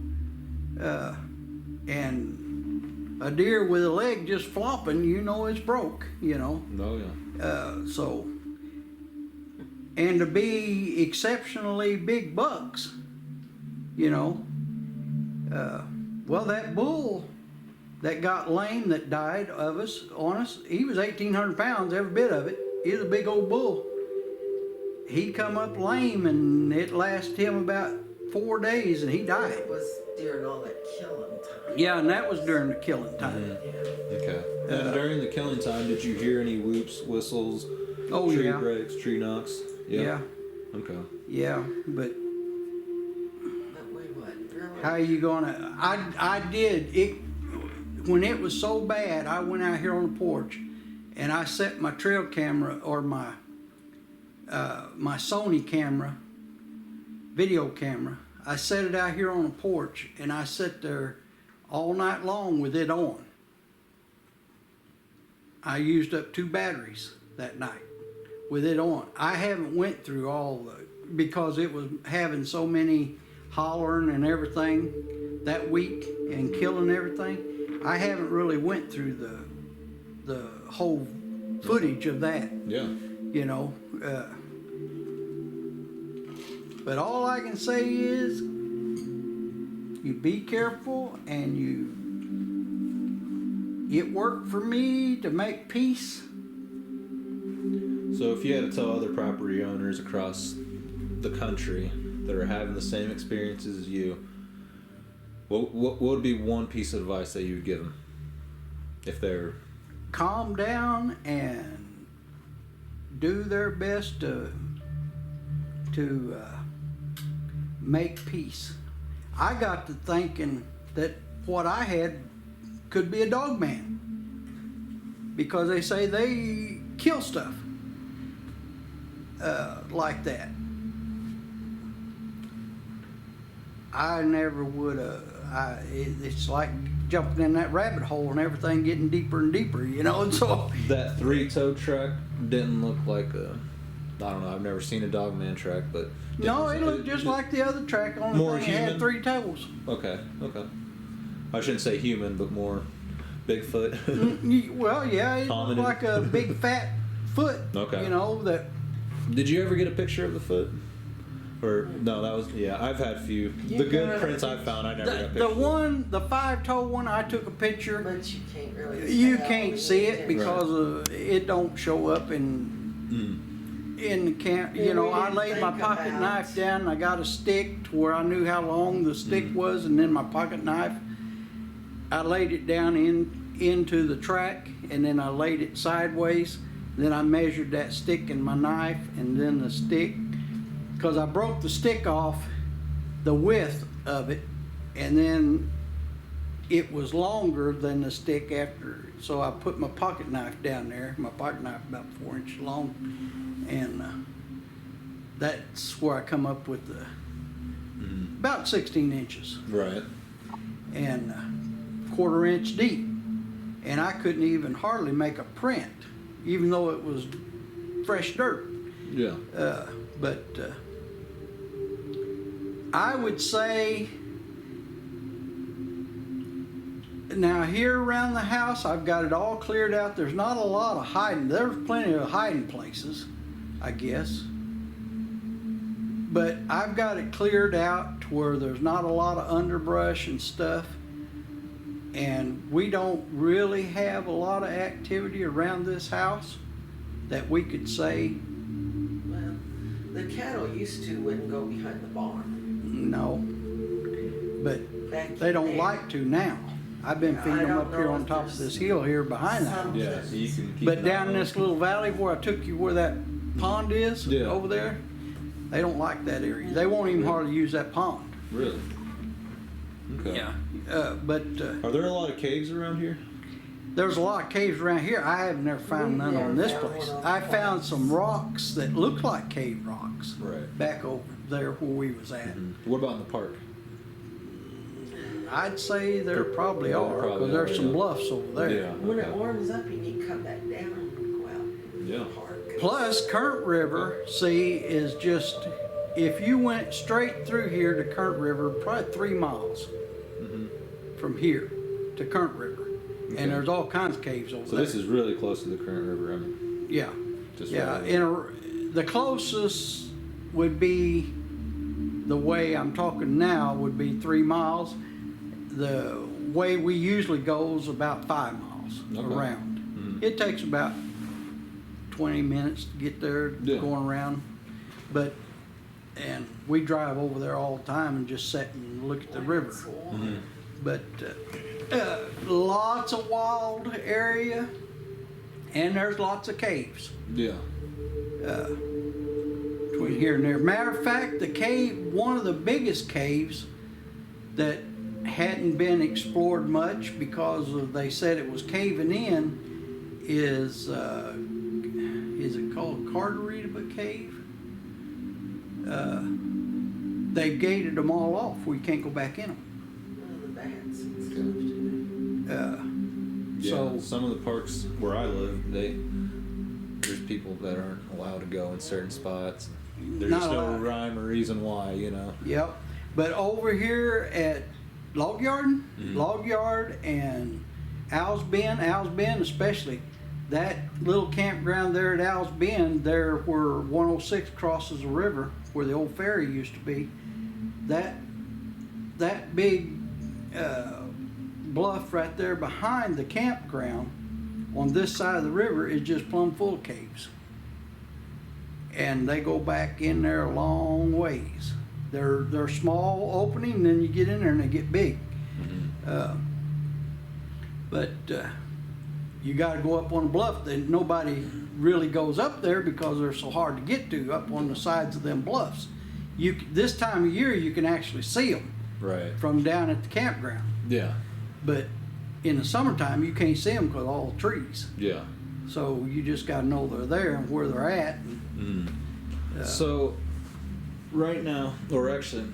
And a deer with a leg just flopping, you know it's broke, you know. Oh, yeah. So, and to be exceptionally big bucks, you know. Well, that bull that got lame that died on us, he was 1,800 pounds, every bit of it. He was a big old bull. He come up lame and it lasted him about 4 days and he died. It was during all that killing time. Yeah, and that was during the killing time. Okay. And during the killing time, did you hear any whoops, whistles, tree breaks, tree knocks? Yeah. Okay. Yeah, but But we wouldn't really. how you gonna? I did it when it was so bad. I went out here on the porch, and I set my trail camera or my Sony camera, video camera. I set it out here on the porch, and I sat there all night long with it on. I used up 2 batteries that night with it on. I haven't went through all because it was having so many hollering and everything that week and killing everything. I haven't really went through the whole footage of that. Yeah. You know. But all I can say is, you be careful, and it worked for me to make peace. So if you had to tell other property owners across the country that are having the same experiences as you, what would be one piece of advice that you would give them? If they're... Calm down and do their best to make peace. I got to thinking that what I had could be a dog man, because they say they kill stuff like that. I never would have. It's like jumping in that rabbit hole and everything getting deeper and deeper, you know. And so That 3-tow truck didn't look like a... I don't know, I've never seen a Dogman truck, but... no, it looked just like the other track, only More thing it had human? 3 toes. Okay. I shouldn't say human, but more Bigfoot. Well, yeah, it Hominid. looked like a big fat foot. Okay. You know that. Did you ever get a picture of the foot? Or no, that was... Yeah, I've had a few. You The good got prints a I found, I never got The pictures. the 5-toe one, I took a picture. But you can't really. You tell can't when see you it can- because it don't show up in the camp. You know, I laid my pocket knife down and I got a stick to where I knew how long the stick was, and then my pocket knife, I laid it down into the track, and then I laid it sideways. Then I measured that stick and my knife, and then the stick, because I broke the stick off the width of it, and then it was longer than the stick after. So I put my pocket knife down there. My pocket knife about 4 inches long, and that's where I come up with the about 16 inches Right. and 1/4 inch deep, and I couldn't even hardly make a print, even though it was fresh dirt. Yeah. But I would say now here around the house, I've got it all cleared out. There's not a lot of hiding. There's plenty of hiding places, I guess. But I've got it cleared out to where there's not a lot of underbrush and stuff. And we don't really have a lot of activity around this house that we could say, Well, the cattle used to wouldn't go behind the barn. no. But Back they don't there. like to now. I've been Yeah, feeding I them don't up here know on if top of there's this hill here behind the house. some- Yeah, so you can keep But an down eye in on this little valley where I took you, where that pond is, Yeah. over there, they don't like that area. They won't even hardly use that pond. Really? Okay. But Are there a lot of caves around here? there's a lot of caves around here. I have never found none on this Never found place. one on I the found place. some rocks that look like cave rocks Right. back over there where we was at. What about in the park? I'd say there probably There are, probably because there's are, some yeah. bluffs over there. Yeah. When it Okay. warms up, you need to come back down and go out in Yeah. the park. Plus, Current River, see, is just, if you went straight through here to Current River, probably 3 miles from here to Current River. Okay. And there's all kinds of caves over So there. this is really close to the current river. I mean, Yeah. just Yeah, right the closest would be, the way I'm talking now, would be 3 miles. The way we usually go is about 5 miles Okay. around. Mhm. It takes about 20 minutes to get there, Yeah. going around. And we drive over there all the time and just sit and look at the river. It's warm. But lots of wild area, and there's lots of caves Yeah. between here and there. Matter of fact, the cave, one of the biggest caves that hadn't been explored much because they said it was caving in is it called Carterita Cave? They've gated them all off. We can't go back in them. The bats and stuff too. Yeah. So Some of the parks where I live, there's people that aren't allowed to go in certain spots. There's Not just no allowed. rhyme or reason why, you know. Yep. But over here at Log Yard and Owl's Bend especially, that little campground there at Owl's Bend, there where 106 crosses the river, where the old ferry used to be, that that big bluff right there behind the campground on this side of the river is just plumb full of caves. And they go back in there a long ways. They're small opening, then you get in there and they get big. But you got to go up on the bluff. Then nobody really goes up there because they're so hard to get to up on the sides of them bluffs. This time of year you can actually see them Right. from down at the campground. Yeah. But in the summertime you can't see them because of all the trees. Yeah. So you just got to know they're there and where they're at. So, right now, or actually,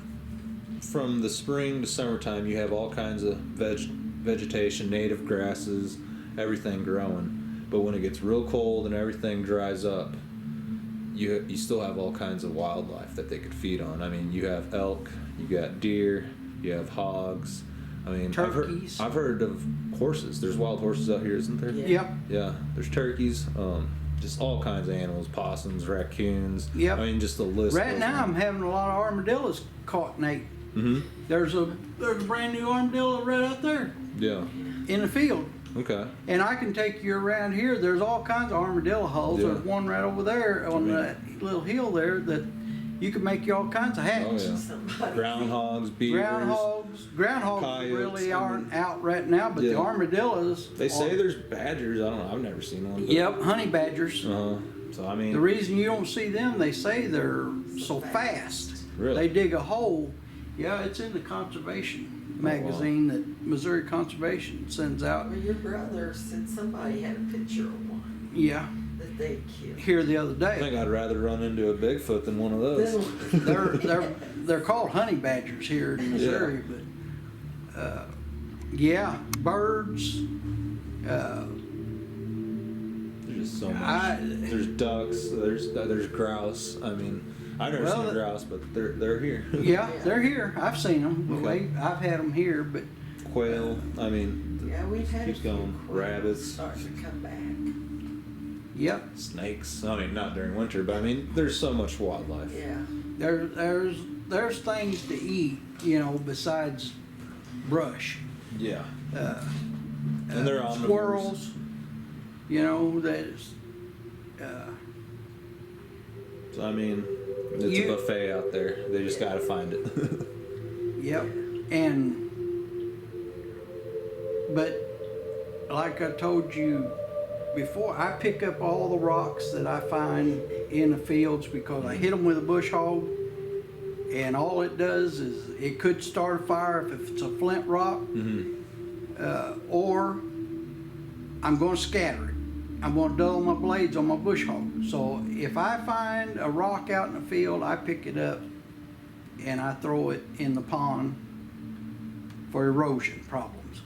from the spring to summertime, you have all kinds of vegetation, native grasses, everything growing. But when it gets real cold and everything dries up, you still have all kinds of wildlife that they could feed on. I mean, you have elk, you got deer, you have hogs. I mean, Turkeys. I've heard of horses. There's wild horses out here, isn't there? Yeah. Yep. Yeah, there's turkeys, just all kinds of animals, possums, raccoons. Yep. I mean, just the list. Right goes now on. I'm having a lot of armadillos caught, Nate. Mm-hmm. There's a brand new armadillo right out there Yeah. in the field. Okay. And I can take you around here. There's all kinds of armadillo holes. Yeah. There's one right over there on that little hill there that you can make you all kinds of hats. Oh yeah. Somebody. Groundhogs, beavers. Groundhogs coyotes, really I aren't mean, out right now, but the yeah. armadillos. They say there's badgers. I don't know. I've never seen one. Yep, honey badgers. So I mean. The reason you don't see them, they say they're so fast. Really? They dig a hole. Yeah, it's in the conservation magazine that Missouri Conservation sends out. Well, your brother said somebody had a picture of one Yeah, that they killed. here the other I think day. I'd rather run into a Bigfoot than one of those. They're called honey badgers here in Missouri, but yeah, birds. There's just so much. There's ducks. There's grouse. I mean, I've never seen a grouse, but they're here. Yeah, they're here. I've seen them. Okay. I've had them here, but Quail. I mean, Yeah, we've had keeps a few going. quails Rabbits. starting to come back. yep. Snakes. I mean, not during winter, but I mean, there's so much wildlife. Yeah. There's things to eat, besides brush. Yeah. And they're omnivores. Squirrels. That's. So I mean, it's a buffet out there. They just gotta find it. Yep. But like I told you before, I pick up all the rocks that I find in the fields because I hit them with a bush hog, and all it does is it could start a fire if it's a flint rock, or I'm going to scatter it. I'm going to dull my blades on my bush hog. So if I find a rock out in the field, I pick it up and I throw it in the pond for erosion problems.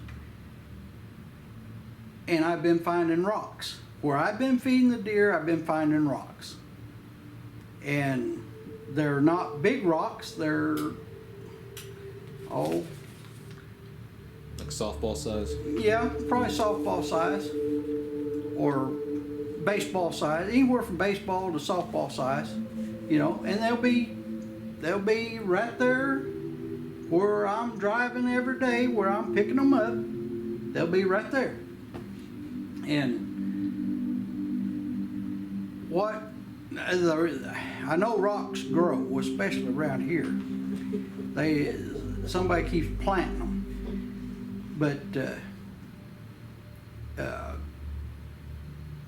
And I've been finding rocks. Where I've been feeding the deer, I've been finding rocks. And they're not big rocks, they're Like softball size. yeah, probably softball size or baseball size, anywhere from baseball to softball size, and they'll be right there where I'm driving every day, where I'm picking them up. They'll be right there. And I know rocks grow, especially around here. Somebody keeps planting them, but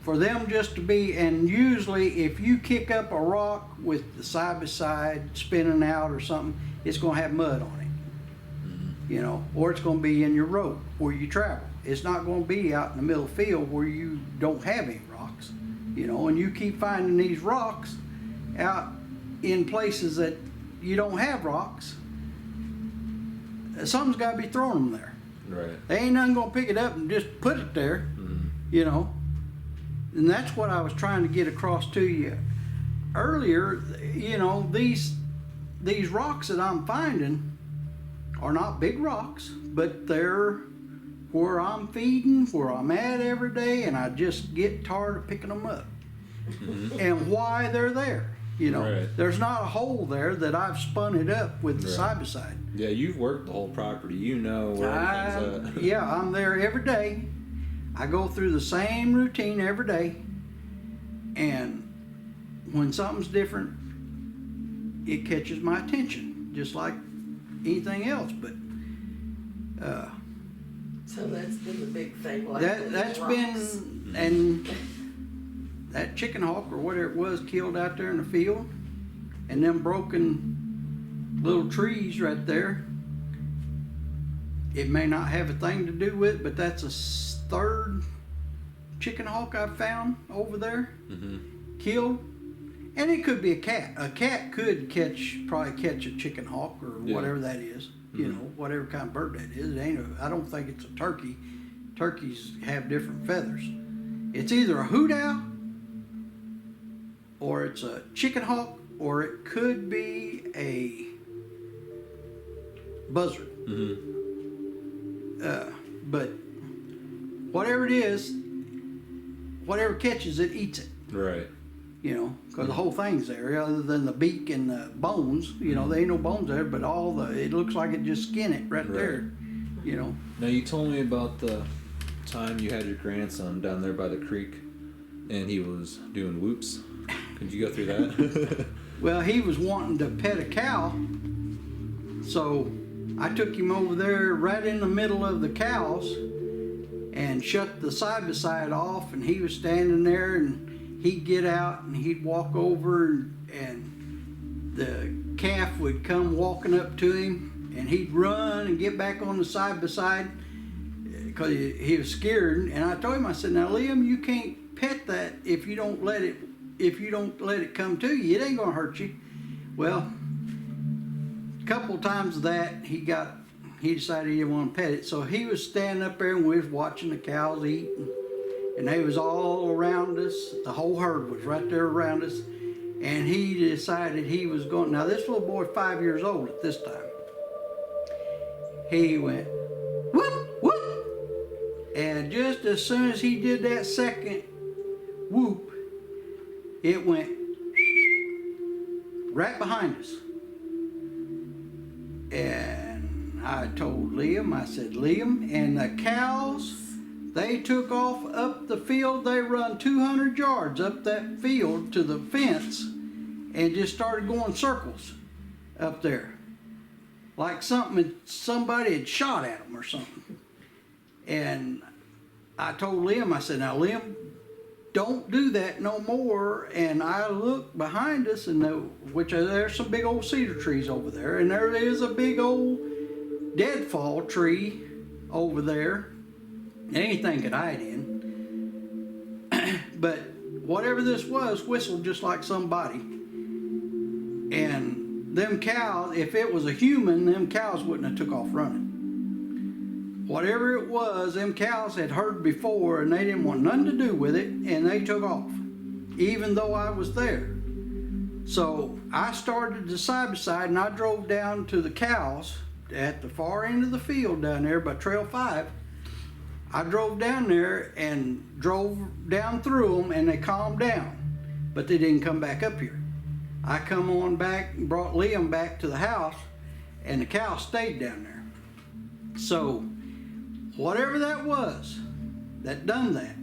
for them just to be, and usually if you kick up a rock with the side by side spinning out or something, it's going to have mud on it, or it's going to be in your road where you travel. It's not going to be out in the middle of the field where you don't have any rocks, and you keep finding these rocks out in places that you don't have rocks. Something's got to be throwing them there. Right. They ain't nothing going to pick it up and just put it there, And that's what I was trying to get across to you earlier. These rocks that I'm finding are not big rocks, but they're where I'm feeding, where I'm at every day, and I just get tired of picking them up. And why they're there. You know, Right. there's not a hole there that I've spun it up with the Right. side by side. Yeah, you've worked the whole property. You know where everything's at. Yeah, I'm there every day. I go through the same routine every day, and when something's different, it catches my attention, just like anything else. But So that's been the big thing. Like that's those rocks. been, and that chicken hawk or whatever it was killed out there in the field, and them broken little trees right there. It may not have a thing to do with it, but that's a third chicken hawk I've found over there, killed. And it could be a cat. A cat could probably catch a chicken hawk or Yeah. whatever that is. You know, whatever kind of bird that is. It ain't I don't think it's a turkey. Turkeys have different feathers. It's either a hoot owl, or it's a chicken hawk, or it could be a buzzard. But whatever it is, whatever catches it, eats it. Right. You know, because the whole thing's there, other than the beak and the bones. You know, there ain't no bones there, but it looks like it just skin it right there. You know. Now you told me about the time you had your grandson down there by the creek, and he was doing whoops. Could you go through that? Well, he was wanting to pet a cow, so I took him over there right in the middle of the cows and shut the side by side off, and he was standing there, and he'd get out and he'd walk over, and the calf would come walking up to him, and he'd run and get back on the side by side because he was scared. And I told him, I said, "Now, Liam, you can't pet that if you don't let it come to you. It ain't gonna hurt you." Well, a couple of times of that, he decided he didn't want to pet it, so he was standing up there and we was watching the cows eat. And they was all around us. The whole herd was right there around us. And he decided he was going. Now, this little boy, 5 years old at this time. He went, whoop, whoop. And just as soon as he did that second whoop, it went right behind us. And I told Liam, I said, "Liam," and the cows, they took off up the field. They run 200 yards up that field to the fence and just started going circles up there. Like somebody had shot at them or something. And I told Liam, I said, "Now, Liam, don't do that no more." And I looked behind us, and there's some big old cedar trees over there. And there is a big old deadfall tree over there. Anything could hide in. But whatever this was whistled just like somebody. And them cows, if it was a human, them cows wouldn't have took off running. Whatever it was, them cows had heard before, and they didn't want nothing to do with it, and they took off, even though I was there. So I started the side by side, and I drove down to the cows at the far end of the field down there by Trail 5. I drove down there and drove down through them, and they calmed down, but they didn't come back up here. I come on back and brought Liam back to the house, and the cow stayed down there. So whatever that was that done that,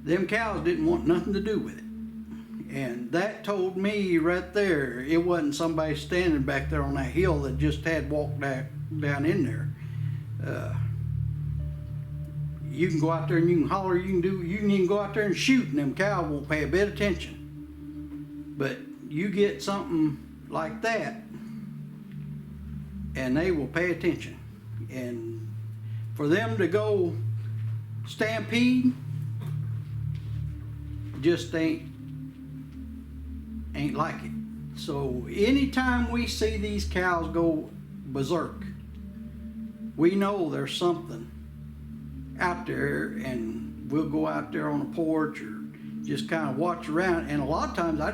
them cows didn't want nothing to do with it. And that told me right there, it wasn't somebody standing back there on that hill that just had walked down in there. You can go out there and you can holler, you can even go out there and shoot, and them cows won't pay a bit of attention. But you get something like that, and they will pay attention. And for them to go stampede, just ain't like it. So anytime we see these cows go berserk, we know there's something out there, and we'll go out there on the porch or just kind of watch around. And a lot of times I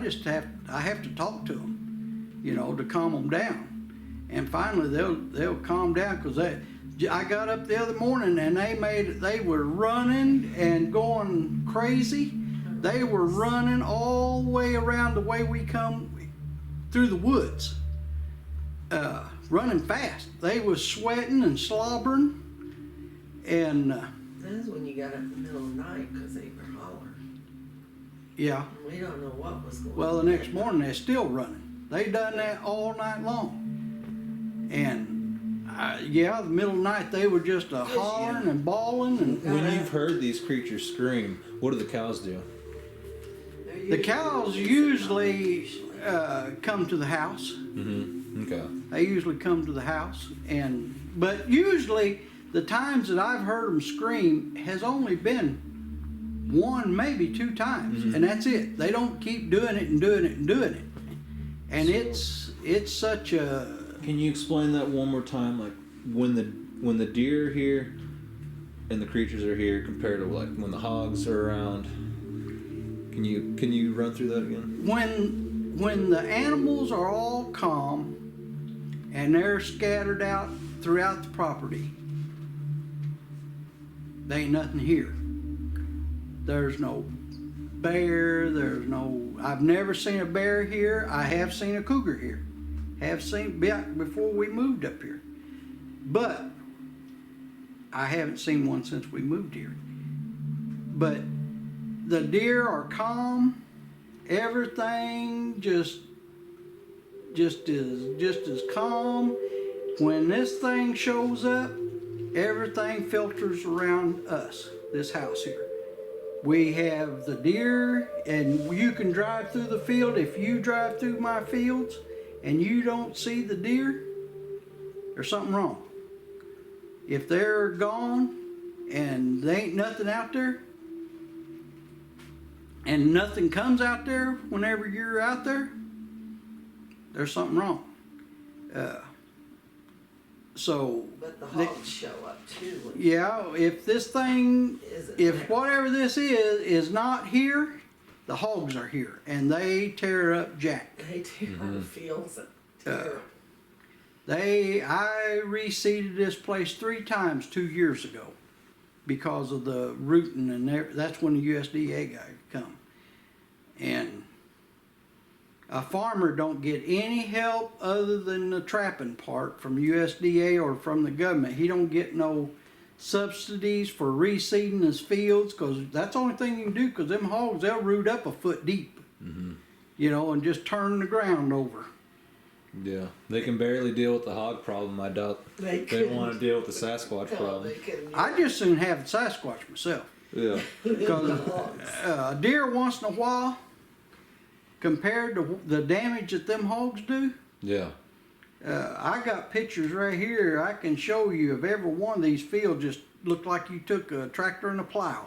have to talk to them, to calm them down. And finally they'll calm down, because I got up the other morning and they were running and going crazy. They were running all the way around the way we come through the woods, running fast. They was sweating and slobbering, and That's when you got up in the middle of the night because they were hollering. yeah. We don't know what was going on. Well, the next morning they're still running. They done that all night long, and yeah, the middle of the night they were just hollering and bawling. And When you've heard these creatures scream, what do the cows do? the cows usually come to the house. Mm-hmm. Okay. They usually come to the house, but usually the times that I've heard them scream has only been one, maybe two times, and that's it. They don't keep doing it and doing it and doing it, and it's such a. Can you explain that one more time? Like when the deer are here and the creatures are here compared to like when the hogs are around. Can you run through that again? When the animals are all calm and they're scattered out throughout the property, there ain't nothing here. There's no bear, I've never seen a bear here. I have seen a cougar here. Have seen back before we moved up here. But I haven't seen one since we moved here. But the deer are calm. Everything just as calm. When this thing shows up, everything filters around us, this house here. We have the deer, and you can drive through the field. If you drive through my fields and you don't see the deer, there's something wrong. If they're gone and there ain't nothing out there, and nothing comes out there whenever you're out there, there's something wrong. But the hogs show up too. Yeah, if this thing, Isn't if there? whatever this is not here, the hogs are here, and they tear up Jack. They tear the fields and tear. I reseeded this place 3 times 2 years ago because of the rooting, and that's when the USDA guy come. And a farmer don't get any help other than the trapping part from USDA or from the government. He don't get no subsidies for reseeding his fields, because that's the only thing you can do, because them hogs, they'll root up a foot deep, you know, and just turn the ground over. Yeah, they can barely deal with the hog problem. I doubt they want to deal with the Sasquatch problem. I just soon have the Sasquatch myself. Yeah. Because a deer once in a while, compared to the damage that them hogs do, Yeah. I got pictures right here I can show you of every one of these fields just looked like you took a tractor and a plow.